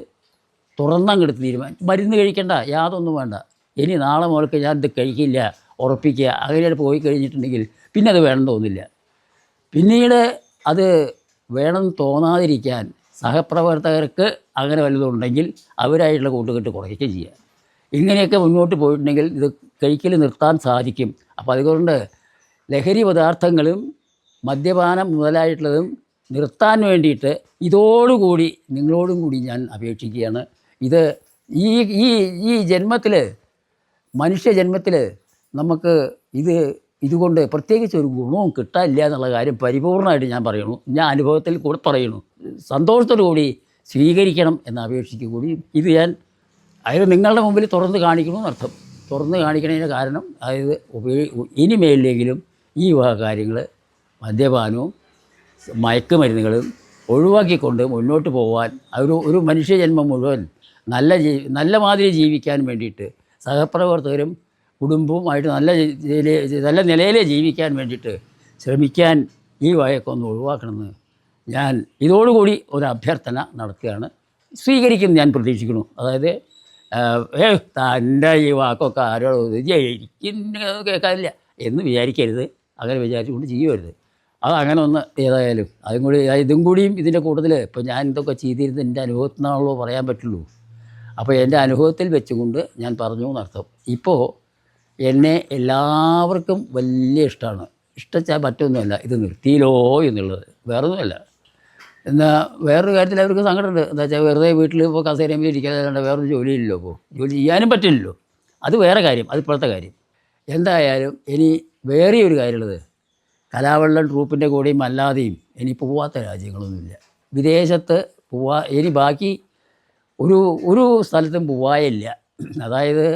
തുറന്നങ്ങെടുത്ത് തീരുമാനം, മരുന്ന് കഴിക്കേണ്ട, യാതൊന്നും വേണ്ട, ഇനി നാളെ മുതൽക്ക് ഞാനിത് കഴിക്കില്ല ഉറപ്പിക്കുക, അങ്ങനെ പോയി കഴിഞ്ഞിട്ടുണ്ടെങ്കിൽ പിന്നെ അത് വേണമെന്ന് തോന്നില്ല. പിന്നീട് അത് വേണമെന്ന് തോന്നാതിരിക്കാൻ സഹപ്രവർത്തകർക്ക് അങ്ങനെ വല്ലതുണ്ടെങ്കിൽ അവരായിട്ടുള്ള കൂട്ടുകെട്ട് കുറയ്ക്കുകയും ചെയ്യുക. ഇങ്ങനെയൊക്കെ മുന്നോട്ട് പോയിട്ടുണ്ടെങ്കിൽ ഇത് കഴിക്കൽ നിർത്താൻ സാധിക്കും. അപ്പോൾ അതുകൊണ്ട് ലഹരി പദാർത്ഥങ്ങളും മദ്യപാനം മുതലായിട്ടുള്ളതും നിർത്താൻ വേണ്ടിയിട്ട് ഇതോടുകൂടി നിങ്ങളോടും കൂടി ഞാൻ അപേക്ഷിക്കുകയാണ്. ഇത് ഈ ജന്മത്തിൽ, മനുഷ്യജന്മത്തിൽ നമുക്ക് ഇതുകൊണ്ട് പ്രത്യേകിച്ച് ഒരു ഗുണവും കിട്ടാനില്ല എന്നുള്ള കാര്യം പരിപൂർണമായിട്ട് ഞാൻ പറയുന്നു. ഞാൻ അനുഭവത്തിൽ കൂടെ പറയുന്നു. സന്തോഷത്തോടു കൂടി സ്വീകരിക്കണം എന്ന അപേക്ഷിക്കുക കൂടി ഇത് ഞാൻ നിങ്ങളുടെ മുമ്പിൽ തുറന്ന് കാണിക്കണമെന്നർത്ഥം. തുറന്ന് കാണിക്കണതിൻ്റെ കാരണം ഇനിമേലിലെങ്കിലും ഈ വക കാര്യങ്ങൾ, മദ്യപാനവും മയക്കുമരുന്നുകളും ഒഴിവാക്കിക്കൊണ്ട് മുന്നോട്ട് പോകാൻ, ഒരു മനുഷ്യജന്മം മുഴുവൻ നല്ല മാതിരി ജീവിക്കാൻ വേണ്ടിയിട്ട് സഹപ്രവർത്തകരും കുടുംബവുമായിട്ട് നല്ല നിലയിൽ ജീവിക്കാൻ വേണ്ടിയിട്ട് ശ്രമിക്കാൻ ഈ വഴക്കൊന്ന് ഒഴിവാക്കണമെന്ന് ഞാൻ ഇതോടുകൂടി ഒരു അഭ്യർത്ഥന നടത്തുകയാണ്. സ്വീകരിക്കും ഞാൻ പ്രതീക്ഷിക്കുന്നു. അതായത് തൻ്റെ ഈ വാക്കൊക്കെ ആരോട് കേൾക്കാനില്ല എന്ന് വിചാരിക്കരുത്, അങ്ങനെ വിചാരിച്ചുകൊണ്ട് ചെയ്യുമരുത്. അതങ്ങനെ ഒന്ന് ഏതായാലും ഇതും കൂടിയും ഇതിൻ്റെ കൂട്ടത്തിൽ ഇപ്പോൾ ഞാൻ ഇതൊക്കെ ചെയ്തിരുന്നത് എൻ്റെ അനുഭവത്തിൽ നിന്നാണല്ലോ പറയാൻ പറ്റുള്ളൂ. അപ്പോൾ എൻ്റെ അനുഭവത്തിൽ വെച്ചുകൊണ്ട് ഞാൻ പറഞ്ഞു എന്നർത്ഥം. ഇപ്പോൾ എന്നെ എല്ലാവർക്കും വലിയ ഇഷ്ടമാണ്. ഇഷ്ടച്ചാൽ മറ്റൊന്നുമല്ല, ഇത് നിർത്തിയില്ലോ എന്നുള്ളത്, വേറൊന്നുമല്ല. എന്നാൽ വേറൊരു കാര്യത്തിൽ അവർക്ക് സങ്കടമുണ്ട്. എന്താ വെച്ചാൽ വെറുതെ വീട്ടിൽ ഇപ്പോൾ കസേരയിൽ ഇരിക്കാതെ വേറൊരു ജോലിയില്ലല്ലോ, ഇപ്പോൾ ജോലി ചെയ്യാനും പറ്റില്ലല്ലോ. അത് വേറെ കാര്യം, അത് ഇപ്പോഴത്തെ കാര്യം. എന്തായാലും ഇനി വേറെ ഒരു കാര്യമുള്ളത്, കലാവെള്ളം ട്രൂപ്പിൻ്റെ കൂടെയും അല്ലാതെയും ഇനി പോവാത്ത രാജ്യങ്ങളൊന്നുമില്ല. വിദേശത്ത് ഇനി ബാക്കി ഒരു സ്ഥലത്തും പോവാനില്ല. അതായത്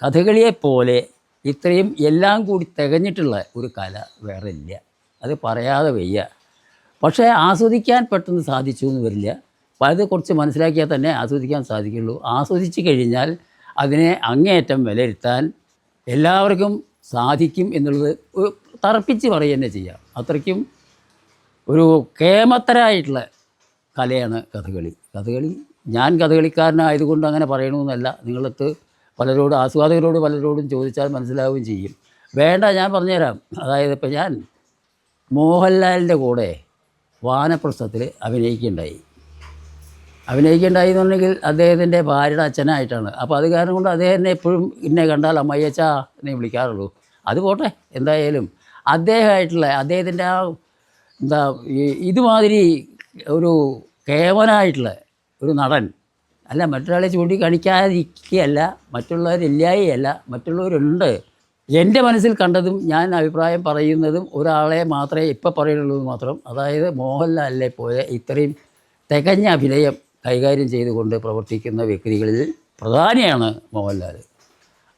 കഥകളിയെപ്പോലെ ഇത്രയും എല്ലാം കൂടി തികഞ്ഞിട്ടുള്ള ഒരു കല വേറെ ഇല്ല. അത് പറയാതെ വയ്യ. പക്ഷേ ആസ്വദിക്കാൻ പെട്ടെന്ന് സാധിച്ചു എന്ന് വരില്ല. അപ്പോൾ അത് കുറച്ച് മനസ്സിലാക്കിയാൽ തന്നെ ആസ്വദിക്കാൻ സാധിക്കുള്ളൂ. ആസ്വദിച്ച് കഴിഞ്ഞാൽ അതിനെ അങ്ങേയറ്റം വിലയിരുത്താൻ എല്ലാവർക്കും സാധിക്കും എന്നുള്ളത് തറപ്പിച്ച് പറയുക തന്നെ ചെയ്യാം. അത്രയ്ക്കും ഒരു കേമത്തരായിട്ടുള്ള കലയാണ് കഥകളി. ഞാൻ കഥകളിക്കാരനായതുകൊണ്ട് അങ്ങനെ പറയണമെന്നല്ല. നിങ്ങൾക്ക് ആസ്വാദകരോട് പലരോടും ചോദിച്ചാൽ മനസ്സിലാവുകയും ചെയ്യും. വേണ്ട, ഞാൻ പറഞ്ഞുതരാം. അതായത് ഞാൻ മോഹൻലാലിൻ്റെ കൂടെ വാനപ്രസ്ഥത്തിൽ അഭിനയിക്കുകയുണ്ടായി. അഭിനയിക്കേണ്ടായി എന്നുണ്ടെങ്കിൽ അദ്ദേഹത്തിൻ്റെ ഭാര്യയുടെ അച്ഛനായിട്ടാണ്. അപ്പോൾ അത് കാരണം കൊണ്ട് അദ്ദേഹം എപ്പോഴും എന്നെ കണ്ടാൽ അമ്മയ്യച്ചാ എന്നെ വിളിക്കാറുള്ളൂ. അത് പോട്ടെ, എന്തായാലും അദ്ദേഹത്തിൻ്റെ ആ എന്താ ഇതുമാതിരി ഒരു കേവനായിട്ടുള്ള ഒരു നടൻ അല്ല, മറ്റൊരാളെ ചൂണ്ടിക്കാണിക്കാതിരിക്കുകയല്ല, മറ്റുള്ളവരില്ലായല്ല, മറ്റുള്ളവരുണ്ട്. എൻ്റെ മനസ്സിൽ കണ്ടതും ഞാൻ അഭിപ്രായം പറയുന്നതും ഒരാളെ മാത്രമേ ഇപ്പോൾ പറയുന്നുള്ളൂ മാത്രം. അതായത് മോഹൻലാലിനെ പോലെ ഇത്രയും തികഞ്ഞ അഭിനയം കൈകാര്യം ചെയ്തുകൊണ്ട് പ്രവർത്തിക്കുന്ന വ്യക്തികളിൽ പ്രധാനിയാണ് മോഹൻലാൽ.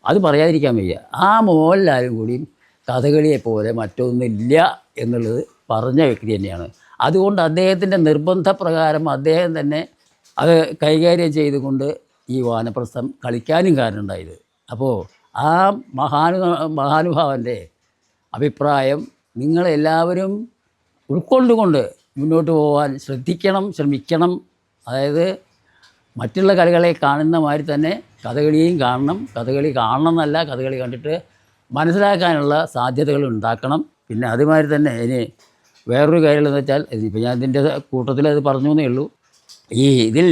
അത് പറയാതിരിക്കാൻ വയ്യ. ആ മോഹൻലാലും കൂടിയും കഥകളിയെപ്പോലെ മറ്റൊന്നില്ല എന്നുള്ളത് പറഞ്ഞ വ്യക്തി തന്നെയാണ്. അതുകൊണ്ട് അദ്ദേഹത്തിൻ്റെ നിർബന്ധപ്രകാരം അദ്ദേഹം തന്നെ അത് കൈകാര്യം ചെയ്തുകൊണ്ട് ഈ വാനപ്രസ്ഥം കളിക്കാനും കാരണമുണ്ടായത്. അപ്പോൾ ആ മഹാനുഭാവൻ്റെ അഭിപ്രായം നിങ്ങളെല്ലാവരും ഉൾക്കൊണ്ടുകൊണ്ട് മുന്നോട്ട് പോകാൻ ശ്രമിക്കണം. അതായത് മറ്റുള്ള കളികളെ കാണുന്ന മാതിരി തന്നെ കഥകളിയും കാണണം. കഥകളി കാണണം എന്നല്ല, കഥകളി കണ്ടിട്ട് മനസ്സിലാക്കാനുള്ള സാധ്യതകൾ ഉണ്ടാക്കണം. പിന്നെ അതുമാതിരി തന്നെ ഇനി വേറൊരു കാര്യമെന്ന് വെച്ചാൽ, ഇപ്പോൾ ഞാൻ ഇതിൻ്റെ കൂട്ടത്തിൽ അത് പറഞ്ഞു എന്നേ ഉള്ളൂ. ഇതിൽ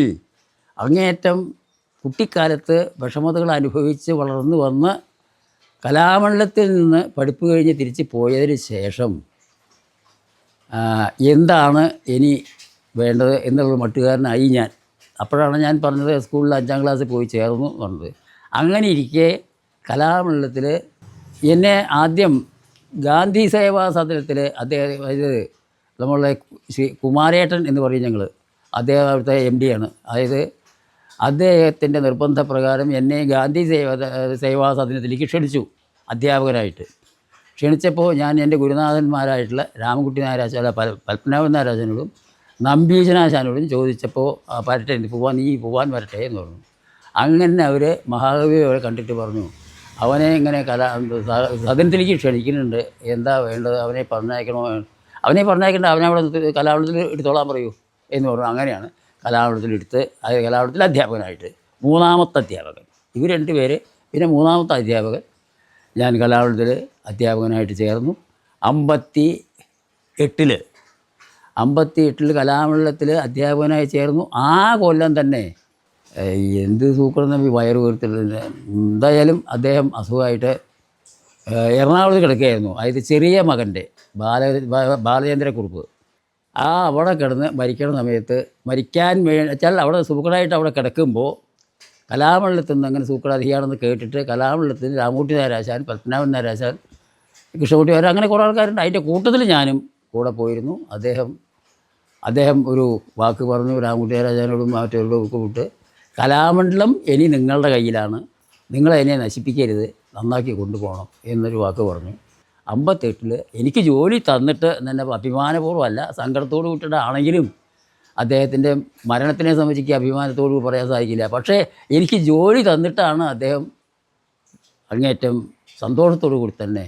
അങ്ങേയറ്റം കുട്ടിക്കാലത്ത് വിഷമതകൾ അനുഭവിച്ച് വളർന്നു വന്ന് കലാമണ്ഡലത്തിൽ നിന്ന് പഠിപ്പ് കഴിഞ്ഞ് തിരിച്ച് പോയതിന് ശേഷം എന്താണ് ഇനി വേണ്ടത് എന്നുള്ള മട്ടുകാരനായി ഞാൻ. അപ്പോഴാണ് ഞാൻ പറഞ്ഞത് സ്കൂളിൽ 5ാം ക്ലാസ്സിൽ പോയി ചേർന്നു പറഞ്ഞത്. അങ്ങനെ ഇരിക്കെ കലാമണ്ഡലത്തിൽ എന്നെ ആദ്യം ഗാന്ധി സേവാ സദനത്തിൽ അദ്ദേഹം നമ്മളുടെ കുമാരേട്ടൻ എന്ന് പറയും ഞങ്ങൾ, അദ്ദേഹം അവിടുത്തെ MD ആണ്. അതായത് അദ്ദേഹത്തിൻ്റെ നിർബന്ധപ്രകാരം എന്നെ ഗാന്ധി സേവാ സദനത്തിലേക്ക് ക്ഷണിച്ചു അധ്യാപകനായിട്ട്. ക്ഷണിച്ചപ്പോൾ ഞാൻ എൻ്റെ ഗുരുനാഥന്മാരായിട്ടുള്ള രാമൻകുട്ടി നായരാശാല പത്മനാഭൻ നായരാശാനോടും നമ്പീശനാശാനോടും ചോദിച്ചപ്പോൾ വരട്ടെ, നീ പോവാൻ വരട്ടെ എന്ന് പറഞ്ഞു. അങ്ങനെ അവർ മഹാകവിയെ കണ്ടിട്ട് പറഞ്ഞു, അവനെ ഇങ്ങനെ സദനത്തിലേക്ക് ക്ഷണിക്കുന്നുണ്ട്, എന്താ വേണ്ടത്, അവനെ പറഞ്ഞയക്കേണ്ട, അവനെ അവിടെ കലാമണ്ഡലത്തിൽ എടുത്തോളാൻ പറയൂ എന്ന് പറഞ്ഞു. അങ്ങനെയാണ് കലാമണ്ഡലത്തിൽ കലാമണ്ഡലത്തിൽ അധ്യാപകനായിട്ട് 3ാമത്തെ അധ്യാപകൻ. ഇവർ 2 പേര്, പിന്നെ 3ാമത്തെ അധ്യാപകൻ ഞാൻ കലാമണ്ഡലത്തിൽ അധ്യാപകനായിട്ട് ചേർന്നു. 58 കലാമണ്ഡലത്തിൽ അധ്യാപകനായി ചേർന്നു. ആ കൊല്ലം തന്നെ എന്ത് സൂക്കറെന്ന് വയറ് വീർത്തിട്ടില്ല. എന്തായാലും അദ്ദേഹം അസുഖമായിട്ട് എറണാകുളത്ത് കിടക്കുകയായിരുന്നു. അതായത് ചെറിയ മകൻ്റെ ബാലചന്ദ്രക്കുറുപ്പ് അവിടെ കിടന്ന് മരിക്കണ സമയത്ത് മരിക്കാൻ വെച്ചാൽ അവിടെ സൂക്കറായിട്ട് അവിടെ കിടക്കുമ്പോൾ കലാമണ്ഡലത്തിൽ നിന്ന് അങ്ങനെ സൂക്കറാധികാണെന്ന് കേട്ടിട്ട് കലാമണ്ഡലത്തിന് രാമൻകുട്ടി നായരാശാൻ, പത്മനാഭൻ നായരാശാൻ, കൃഷ്ണകുട്ടി വരെ അങ്ങനെ കുറേ ആൾക്കാരുണ്ട്. അതിൻ്റെ കൂട്ടത്തിൽ ഞാനും കൂടെ പോയിരുന്നു. അദ്ദേഹം ഒരു വാക്ക് പറഞ്ഞു രാമൻകുട്ടി നായരാശാനോടും മറ്റവരോടും ഒക്കെ വിട്ട്, കലാമണ്ഡലം ഇനി നിങ്ങളുടെ കയ്യിലാണ്, നിങ്ങളതിനെ നശിപ്പിക്കരുത്, നന്നാക്കി കൊണ്ടുപോകണം എന്നൊരു വാക്ക് പറഞ്ഞു. 58 എനിക്ക് ജോലി തന്നിട്ട് തന്നെ അഭിമാനപൂർവ്വമല്ല, സങ്കടത്തോട് കൂട്ടിയിട്ടാണെങ്കിലും അദ്ദേഹത്തിൻ്റെ മരണത്തിനെ സംബന്ധിച്ച് അഭിമാനത്തോട് പറയാൻ സാധിക്കില്ല. പക്ഷേ എനിക്ക് ജോലി തന്നിട്ടാണ് അദ്ദേഹം അങ്ങേറ്റം സന്തോഷത്തോടു കൂടി തന്നെ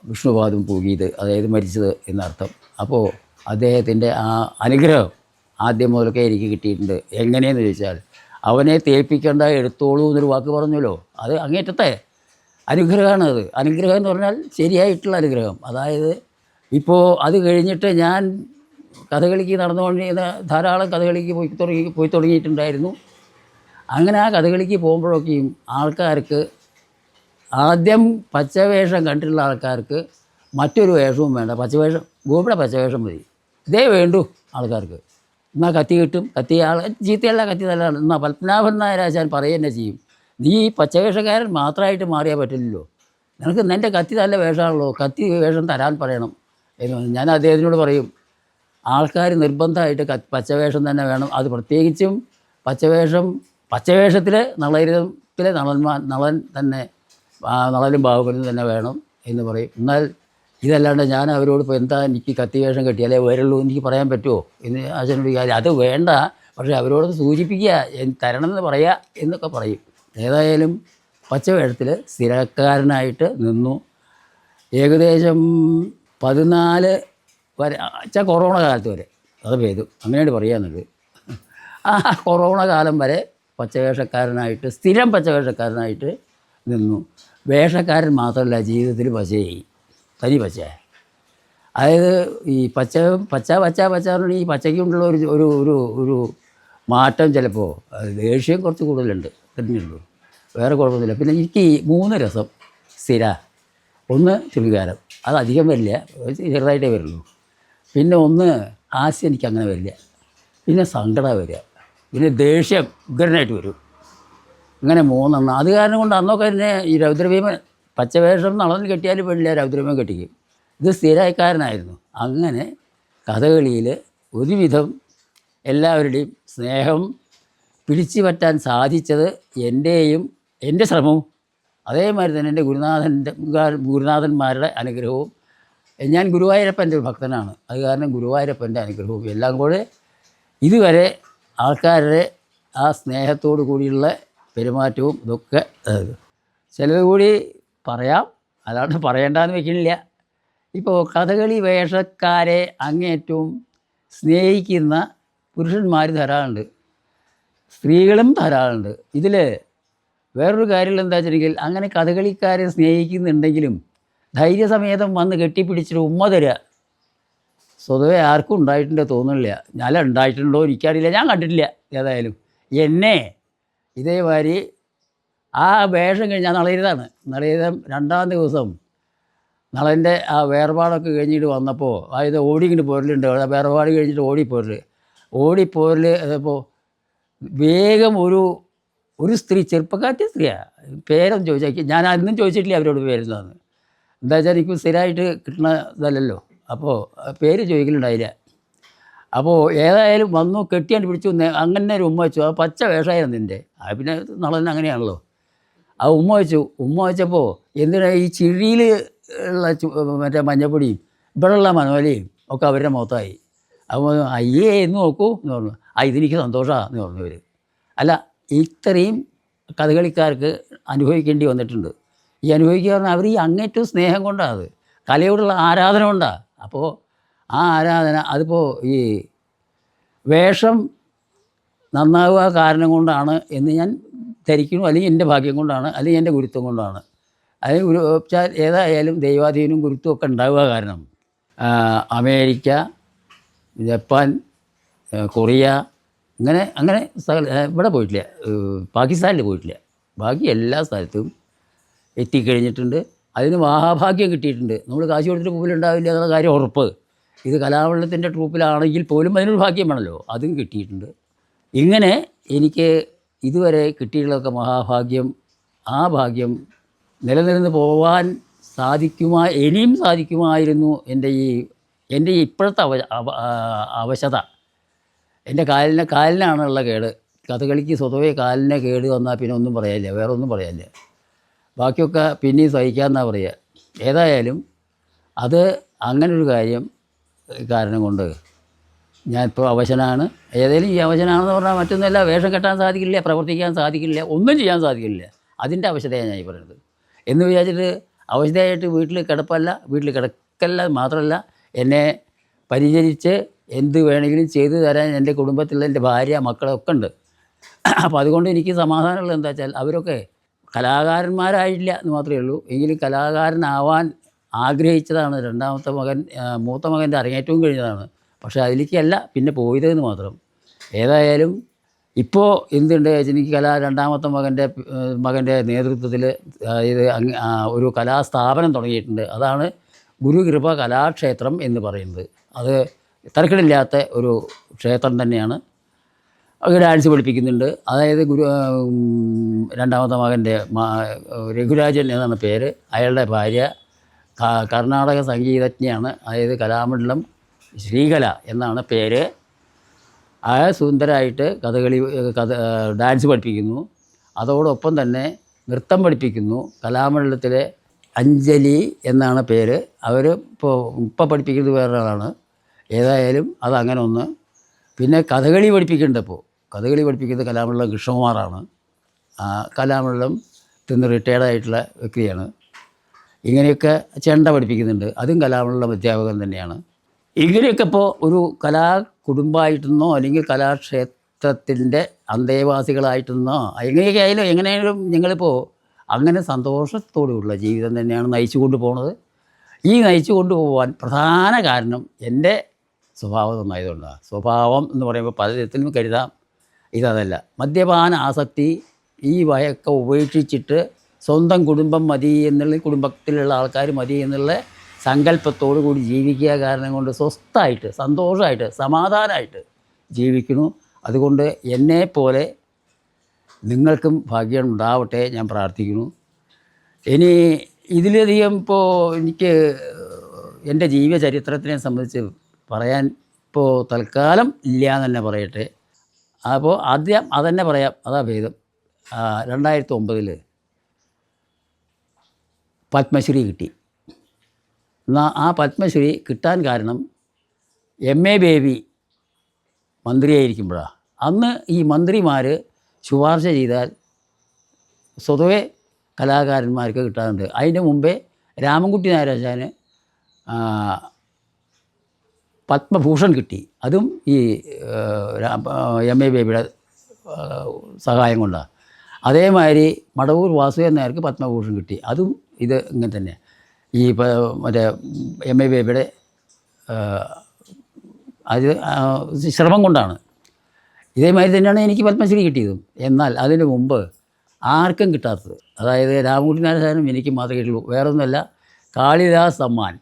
വിഷ്ണുപാദം പൂകിയത്, അതായത് മരിച്ചത് എന്നർത്ഥം. അപ്പോൾ അദ്ദേഹത്തിൻ്റെ ആ അനുഗ്രഹം ആദ്യം മുതലൊക്കെ എനിക്ക് കിട്ടിയിട്ടുണ്ട്. എങ്ങനെയെന്ന് ചോദിച്ചാൽ, അവനെ തേൽപ്പിക്കേണ്ട എടുത്തോളൂ എന്നൊരു വാക്ക് പറഞ്ഞല്ലോ, അത് അങ്ങേറ്റത്തെ അനുഗ്രഹമാണ്. അനുഗ്രഹം എന്ന് പറഞ്ഞാൽ ശരിയായിട്ടുള്ള അനുഗ്രഹം. അതായത് ഇപ്പോൾ അത് കഴിഞ്ഞിട്ട് ഞാൻ കഥകളിക്ക് നടന്നുകൊണ്ടിരുന്ന ധാരാളം കഥകളിക്ക് പോയി തുടങ്ങിയിട്ടുണ്ടായിരുന്നു. അങ്ങനെ ആ കഥകളിക്ക് പോകുമ്പോഴൊക്കെയും ആൾക്കാർക്ക് ആദ്യം പച്ചവേഷം കണ്ടിട്ടുള്ള ആൾക്കാർക്ക് മറ്റൊരു വേഷവും വേണ്ട, പച്ചവേഷം ഗോപിയുടെ പച്ചവേഷം മതി, ഇതേ വേണ്ടു ആൾക്കാർക്ക്. എന്നാൽ കത്തി കിട്ടും, കത്തി ചീത്തയല്ല, കത്തി നല്ലതാണ്. എന്നാൽ പത്മനാഭൻ നായരാശാൻ പറയുക തന്നെ ചെയ്യും, നീ പച്ചവേഷക്കാരൻ മാത്രമായിട്ട് മാറിയാൽ പറ്റില്ലല്ലോ, നിനക്ക് നിൻ്റെ കത്തി നല്ല വേഷമാണല്ലോ, കത്തി വേഷം തരാൻ പറയണം എന്ന് ഞാൻ അദ്ദേഹത്തിനോട് പറയും. ആൾക്കാർ നിർബന്ധമായിട്ട് പച്ചവേഷം തന്നെ വേണം. അത് പ്രത്യേകിച്ചും പച്ചവേഷത്തിൽ നളയരത്തിലെ നളൻ തന്നെ, നളനും ബാഹുബലിയും തന്നെ വേണം എന്ന് പറയും. എന്നാൽ ഇതല്ലാണ്ട് ഞാൻ അവരോട് ഇപ്പോൾ എന്താ എനിക്ക് കത്തി വേഷം കെട്ടിയാലേ വരുള്ളൂ എനിക്ക് പറയാൻ പറ്റുമോ എന്ന് ആശാനോട് കാര്യം, അത് വേണ്ട, പക്ഷേ അവരോട് സൂചിപ്പിക്കുക, തരണമെന്ന് പറയുക എന്നൊക്കെ പറയും. ഏതായാലും പച്ചവേഷത്തിൽ സ്ഥിരക്കാരനായിട്ട് നിന്നു. ഏകദേശം 14 വരെ കൊറോണ കാലത്ത് വരെ അത് പെയ്തു, അങ്ങനെയാണ് പറയാന്നുള്ളത്. ആ കൊറോണ കാലം വരെ പച്ചവേഷക്കാരനായിട്ട്, സ്ഥിരം പച്ചവേഷക്കാരനായിട്ട് നിന്നു. വേഷക്കാരൻ മാത്രമല്ല, ജീവിതത്തിൽ പച്ചയായി, തനി പച്ചയായി. അതായത് ഈ പച്ച പച്ച പച്ച പച്ച എന്ന് പറഞ്ഞാൽ ഈ പച്ചയ്ക്കുള്ള ഒരു ഒരു ഒരു ഒരു മാറ്റം ചിലപ്പോൾ ദേഷ്യം കുറച്ച് കൂടുതലുണ്ട് തന്നെയുള്ളൂ, വേറെ കുഴപ്പമൊന്നുമില്ല. പിന്നെ എനിക്ക് ഈ 3 രസം സ്ഥിര. ഒന്ന് ശൃംഗാരം, അത് അധികം വരില്ല, ചെറുതായിട്ടേ വരുള്ളൂ. പിന്നെ ഒന്ന് ഹാസ്യം, എനിക്ക് അങ്ങനെ വരില്ല. പിന്നെ സങ്കടം വരിക, പിന്നെ ദേഷ്യം ഉഗ്രനായിട്ട് വരും. ഇങ്ങനെ 3 അത് കാരണം കൊണ്ട് അന്നൊക്കെ തന്നെ ഈ രൗദ്രഭീമൻ പച്ചവേഷം നടന്ന് കെട്ടിയാലും വേണ്ടില്ല, രൗദ്രഭീമൻ കെട്ടിക്കും. ഇത് സ്ഥിരക്കാരനായിരുന്നു. അങ്ങനെ കഥകളിയിൽ ഒരുവിധം എല്ലാവരുടെയും സ്നേഹം പിടിച്ചു പറ്റാൻ സാധിച്ചത് എൻ്റെയും എൻ്റെ ശ്രമവും അതേമാതിരി തന്നെ എൻ്റെ ഗുരുനാഥന്മാരുടെ അനുഗ്രഹവും. ഞാൻ ഗുരുവായൂരപ്പൻ്റെ ഒരു ഭക്തനാണ്, അത് കാരണം ഗുരുവായൂരപ്പൻ്റെ അനുഗ്രഹവും എല്ലാം കൂടെ ഇതുവരെ ആൾക്കാരുടെ ആ സ്നേഹത്തോടു കൂടിയുള്ള പെരുമാറ്റവും ഇതൊക്കെ ചിലത് കൂടി പറയാം, അല്ലാണ്ട് പറയേണ്ടെന്ന് വെക്കുന്നില്ല. ഇപ്പോൾ കഥകളി വേഷക്കാരെ അങ്ങേറ്റവും സ്നേഹിക്കുന്ന പുരുഷന്മാർ ധാരാളമുണ്ട്, സ്ത്രീകളും ധാരാളമുണ്ട്. ഇതിൽ വേറൊരു കാര്യം എന്താ വെച്ചിട്ടുണ്ടെങ്കിൽ, അങ്ങനെ കഥകളിക്കാരെ സ്നേഹിക്കുന്നുണ്ടെങ്കിലും ധൈര്യസമേതം വന്ന് കെട്ടിപ്പിടിച്ചിട്ട് ഉമ്മ തരിക സ്വതവേ ആർക്കും ഉണ്ടായിട്ടുണ്ട് തോന്നുന്നില്ല. ഞാൻ ഉണ്ടായിട്ടുണ്ടോ എനിക്കറിയില്ല, ഞാൻ കണ്ടിട്ടില്ല. ഏതായാലും എന്നെ ഇതേമാതിരി ആ വേഷം കഴിഞ്ഞ് ഞാൻ നളയരുതാണ്, നളയരം 2-ാം ദിവസം നളൻ്റെ ആ വേർപാടൊക്കെ കഴിഞ്ഞിട്ട് വന്നപ്പോൾ, അതായത് ഓടിക്കിട്ട് പോരലുണ്ട്, വേർപാട് കഴിഞ്ഞിട്ട് ഓടിപ്പോരൽ അതപ്പോൾ വേഗം ഒരു സ്ത്രീ, ചെറുപ്പക്കാരത്തെ സ്ത്രീയാണ്, പേരൊന്നും ചോദിച്ചാൽ ഞാൻ അന്നും ചോദിച്ചിട്ടില്ല അവരോട് പേരെന്താന്ന്. എന്താ വെച്ചാൽ എനിക്ക് സ്ഥിരമായിട്ട് കിട്ടുന്ന ഇതല്ലല്ലോ, അപ്പോൾ പേര് ചോദിക്കലുണ്ടായില്ല. അപ്പോൾ ഏതായാലും വന്നു കെട്ടിയാണ്ട് പിടിച്ചു, അങ്ങനെ ഒരു ഉമ്മ വെച്ചു. ആ പച്ച വേഷമായിരുന്നു എൻ്റെ, പിന്നെ നളൻ അങ്ങനെയാണല്ലോ. ആ ഉമ്മ വെച്ചപ്പോൾ എന്തിനാ ഈ ചിഴിയിൽ ഉള്ള മറ്റേ മഞ്ഞപ്പൊടിയും ഇവിടെയുള്ള മനോലയും ഒക്കെ അവരുടെ മുഖത്തായി. അപ്പോൾ അയ്യേ എന്ന് നോക്കൂ എന്ന് പറഞ്ഞു. ഇതെനിക്ക് സന്തോഷമാണെന്ന് പറഞ്ഞു ഇവർ. അല്ല, ഇത്രയും കഥകളിക്കാർക്ക് അനുഭവിക്കേണ്ടി വന്നിട്ടുണ്ട്. ഈ അനുഭവിക്കുക പറഞ്ഞാൽ അവർ ഈ അങ്ങേറ്റവും സ്നേഹം കൊണ്ടാണ്, അത് കലയോടുള്ള ആരാധന കൊണ്ടാണ്. അപ്പോൾ ആ ആരാധന അതിപ്പോൾ ഈ വേഷം നന്നാവുക കാരണം കൊണ്ടാണ് എന്ന് ഞാൻ ധരിക്കുന്നു, അല്ലെങ്കിൽ എൻ്റെ ഭാഗ്യം കൊണ്ടാണ്, അല്ലെങ്കിൽ എൻ്റെ ഗുരുത്വം കൊണ്ടാണ്. അതിന് ഏതായാലും ദൈവാധീനവും ഗുരുത്വം ഒക്കെ ഉണ്ടാവുക കാരണം അമേരിക്ക, ജപ്പാൻ, കൊറിയ, അങ്ങനെ ഇവിടെ പോയിട്ടില്ല, പാകിസ്ഥാനിൽ പോയിട്ടില്ല, ബാക്കി എല്ലാ സ്ഥലത്തും എത്തിക്കഴിഞ്ഞിട്ടുണ്ട്. അതിന് മഹാഭാഗ്യം കിട്ടിയിട്ടുണ്ട്. നമ്മൾ കാശ് കൊടുത്തിട്ട് മുമ്പിലുണ്ടാവില്ല എന്നുള്ള കാര്യം ഉറപ്പ്. ഇത് കലാമണ്ഡലത്തിൻ്റെ ട്രൂപ്പിലാണെങ്കിൽ പോലും അതിനൊരു ഭാഗ്യം വേണമല്ലോ, അതും കിട്ടിയിട്ടുണ്ട്. ഇങ്ങനെ എനിക്ക് ഇതുവരെ കിട്ടിയിട്ടുള്ളതൊക്കെ മഹാഭാഗ്യം. ആ ഭാഗ്യം നിലനിന്ന് പോവാൻ ഇനിയും സാധിക്കുമായിരുന്നു. എൻ്റെ ഈ ഇപ്പോഴത്തെ അവശത, എൻ്റെ കാലിനാണുള്ള കേട്. കഥകളിക്ക് സ്വതവേ കാലിനെ കേട് വന്നാൽ പിന്നെ ഒന്നും പറയാനില്ല, വേറെ ഒന്നും പറയാനില്ല. ബാക്കിയൊക്കെ പിന്നെയും സഹിക്കാമെന്നാണ് പറയുക. ഏതായാലും അത് അങ്ങനൊരു കാരണം കൊണ്ട് ഞാനിപ്പോൾ അവശനാണ്. ഏതായാലും ഈ അവശനാണെന്ന് പറഞ്ഞാൽ മറ്റൊന്നുമല്ല, വേഷം കെട്ടാൻ സാധിക്കില്ല, പ്രവർത്തിക്കാൻ സാധിക്കില്ല, ഒന്നും ചെയ്യാൻ സാധിക്കില്ല. അതിൻ്റെ അവശതയാണ് ഞാൻ ഈ പറയുന്നത്. എന്ന് വിചാരിച്ചിട്ട് അവശതയായിട്ട് വീട്ടിൽ കിടക്കല്ല മാത്രമല്ല, എന്നെ പരിചരിച്ച് എന്ത് വേണമെങ്കിലും ചെയ്തു തരാൻ എൻ്റെ കുടുംബത്തിലുള്ള എൻ്റെ ഭാര്യ, മക്കളൊക്കെ ഉണ്ട്. അപ്പോൾ അതുകൊണ്ട് എനിക്ക് സമാധാനമുള്ളത് എന്താ വെച്ചാൽ, അവരൊക്കെ കലാകാരന്മാരായിട്ടില്ല എന്ന് മാത്രമേ ഉള്ളൂ, എങ്കിലും കലാകാരനാവാൻ ആഗ്രഹിച്ചതാണ്. രണ്ടാമത്തെ മകൻ, മൂത്ത മകൻ്റെ അരങ്ങേറ്റവും കഴിഞ്ഞതാണ്. പക്ഷേ അതിലേക്കല്ല പിന്നെ പോയതെന്ന് മാത്രം. ഏതായാലും ഇപ്പോൾ എന്തുണ്ട് എനിക്ക് രണ്ടാമത്തെ മകൻ്റെ നേതൃത്വത്തിൽ അതായത് ഒരു കലാസ്ഥാപനം തുടങ്ങിയിട്ടുണ്ട്. അതാണ് ഗുരുകൃപ കലാക്ഷേത്രം എന്ന് പറയുന്നത്. അത് തരക്കേടില്ലാത്ത ഒരു ക്ഷേത്രം തന്നെയാണ്. അത് ഡാൻസ് പഠിപ്പിക്കുന്നുണ്ട്. അതായത് രണ്ടാമത്തെ മകൻ്റെ രഘുരാജൻ എന്നാണ് പേര്. അയാളുടെ ഭാര്യ കർണാടക സംഗീതജ്ഞയാണ്. അതായത് കലാമണ്ഡലം ശ്രീകല എന്നാണ് പേര്. ആ സുന്ദരമായിട്ട് ഡാൻസ് പഠിപ്പിക്കുന്നു. അതോടൊപ്പം തന്നെ നൃത്തം പഠിപ്പിക്കുന്നു. കലാമണ്ഡലത്തിലെ അഞ്ജലി എന്നാണ് പേര്. അവർ ഇപ്പോൾ പഠിപ്പിക്കുന്നത് വേറൊരാളാണ്. ഏതായാലും അതങ്ങനെ ഒന്ന്. പിന്നെ കഥകളി പഠിപ്പിക്കുന്നുണ്ട്. കഥകളി പഠിപ്പിക്കുന്നത് കലാമണ്ഡലം കൃഷ്ണകുമാറാണ്. കലാമണ്ഡലം തിന്ന് റിട്ടയർഡായിട്ടുള്ള വ്യക്തിയാണ്. ഇങ്ങനെയൊക്കെ ചെണ്ട പഠിപ്പിക്കുന്നുണ്ട്, അതും കലാമണ്ഡലം അധ്യാപകൻ തന്നെയാണ്. ഇങ്ങനെയൊക്കെ ഇപ്പോൾ ഒരു കുടുംബമായിട്ടെന്നോ അല്ലെങ്കിൽ കലാക്ഷേത്രത്തിൻ്റെ അന്തേവാസികളായിട്ടെന്നോ എങ്ങനെയായാലും ഞങ്ങളിപ്പോൾ അങ്ങനെ സന്തോഷത്തോടെയുള്ള ജീവിതം തന്നെയാണ് നയിച്ചു കൊണ്ട് പോകുന്നത്. ഈ നയിച്ചു കൊണ്ടുപോകാൻ പ്രധാന കാരണം എൻ്റെ സ്വഭാവം നന്നായതുകൊണ്ടാണ്. സ്വഭാവം എന്ന് പറയുമ്പോൾ പല വിധത്തിലും കരുതാം. ഇതല്ല, മദ്യപാന ആസക്തി, ഈ വയൊക്കെ ഉപേക്ഷിച്ചിട്ട് സ്വന്തം കുടുംബം മതി എന്നുള്ള, കുടുംബത്തിലുള്ള ആൾക്കാർ മതി എന്നുള്ള സങ്കല്പത്തോടു കൂടി ജീവിക്കുക കാരണം കൊണ്ട് സ്വസ്ഥമായിട്ട്, സന്തോഷമായിട്ട്, സമാധാനമായിട്ട് ജീവിക്കുന്നു. അതുകൊണ്ട് എന്നെപ്പോലെ നിങ്ങൾക്കും ഭാഗ്യം ഉണ്ടാവട്ടെ ഞാൻ പ്രാർത്ഥിക്കുന്നു. ഇനി ഇതിലധികം ഇപ്പോൾ എനിക്ക് എൻ്റെ ജീവചരിത്രത്തിനെ സംബന്ധിച്ച് പറയാൻ ഇപ്പോൾ തൽക്കാലം ഇല്ല എന്ന് തന്നെ പറയട്ടെ. അപ്പോൾ ആദ്യം അതന്നെ പറയാം, അതാ ഭേദം. 2009 പത്മശ്രീ കിട്ടി. എന്നാൽ ആ പത്മശ്രീ കിട്ടാൻ കാരണം MA ബേബി മന്ത്രിയായിരിക്കുമ്പോഴാണ്. അന്ന് ഈ മന്ത്രിമാർ ശുപാർശ ചെയ്താൽ സ്വതവേ കലാകാരന്മാർക്ക് കിട്ടാറുണ്ട്. അതിൻ്റെ മുമ്പേ രാമൻകുട്ടി നായരാജാന് പത്മഭൂഷൺ കിട്ടി. അതും ഈ MA ബേബിയുടെ സഹായം കൊണ്ടാണ്. അതേമാതിരി മടവൂർ വാസുദേവൻ നായർക്ക് പത്മഭൂഷൺ കിട്ടി. അതും ഇത് ഇങ്ങനെ തന്നെ ഈ മറ്റേ MA ബേബിയുടെ അത് ശ്രമം കൊണ്ടാണ്. ഇതേമാതിരി തന്നെയാണ് എനിക്ക് പത്മശ്രീ കിട്ടിയതും. എന്നാൽ അതിന് മുമ്പ് ആർക്കും കിട്ടാത്തത്, അതായത് രാമൻകുട്ടി നായരാജാനും എനിക്ക് മാത്രമേ കിട്ടുള്ളൂ. വേറൊന്നുമല്ല, കാളിദാസ് സമ്മാൻ.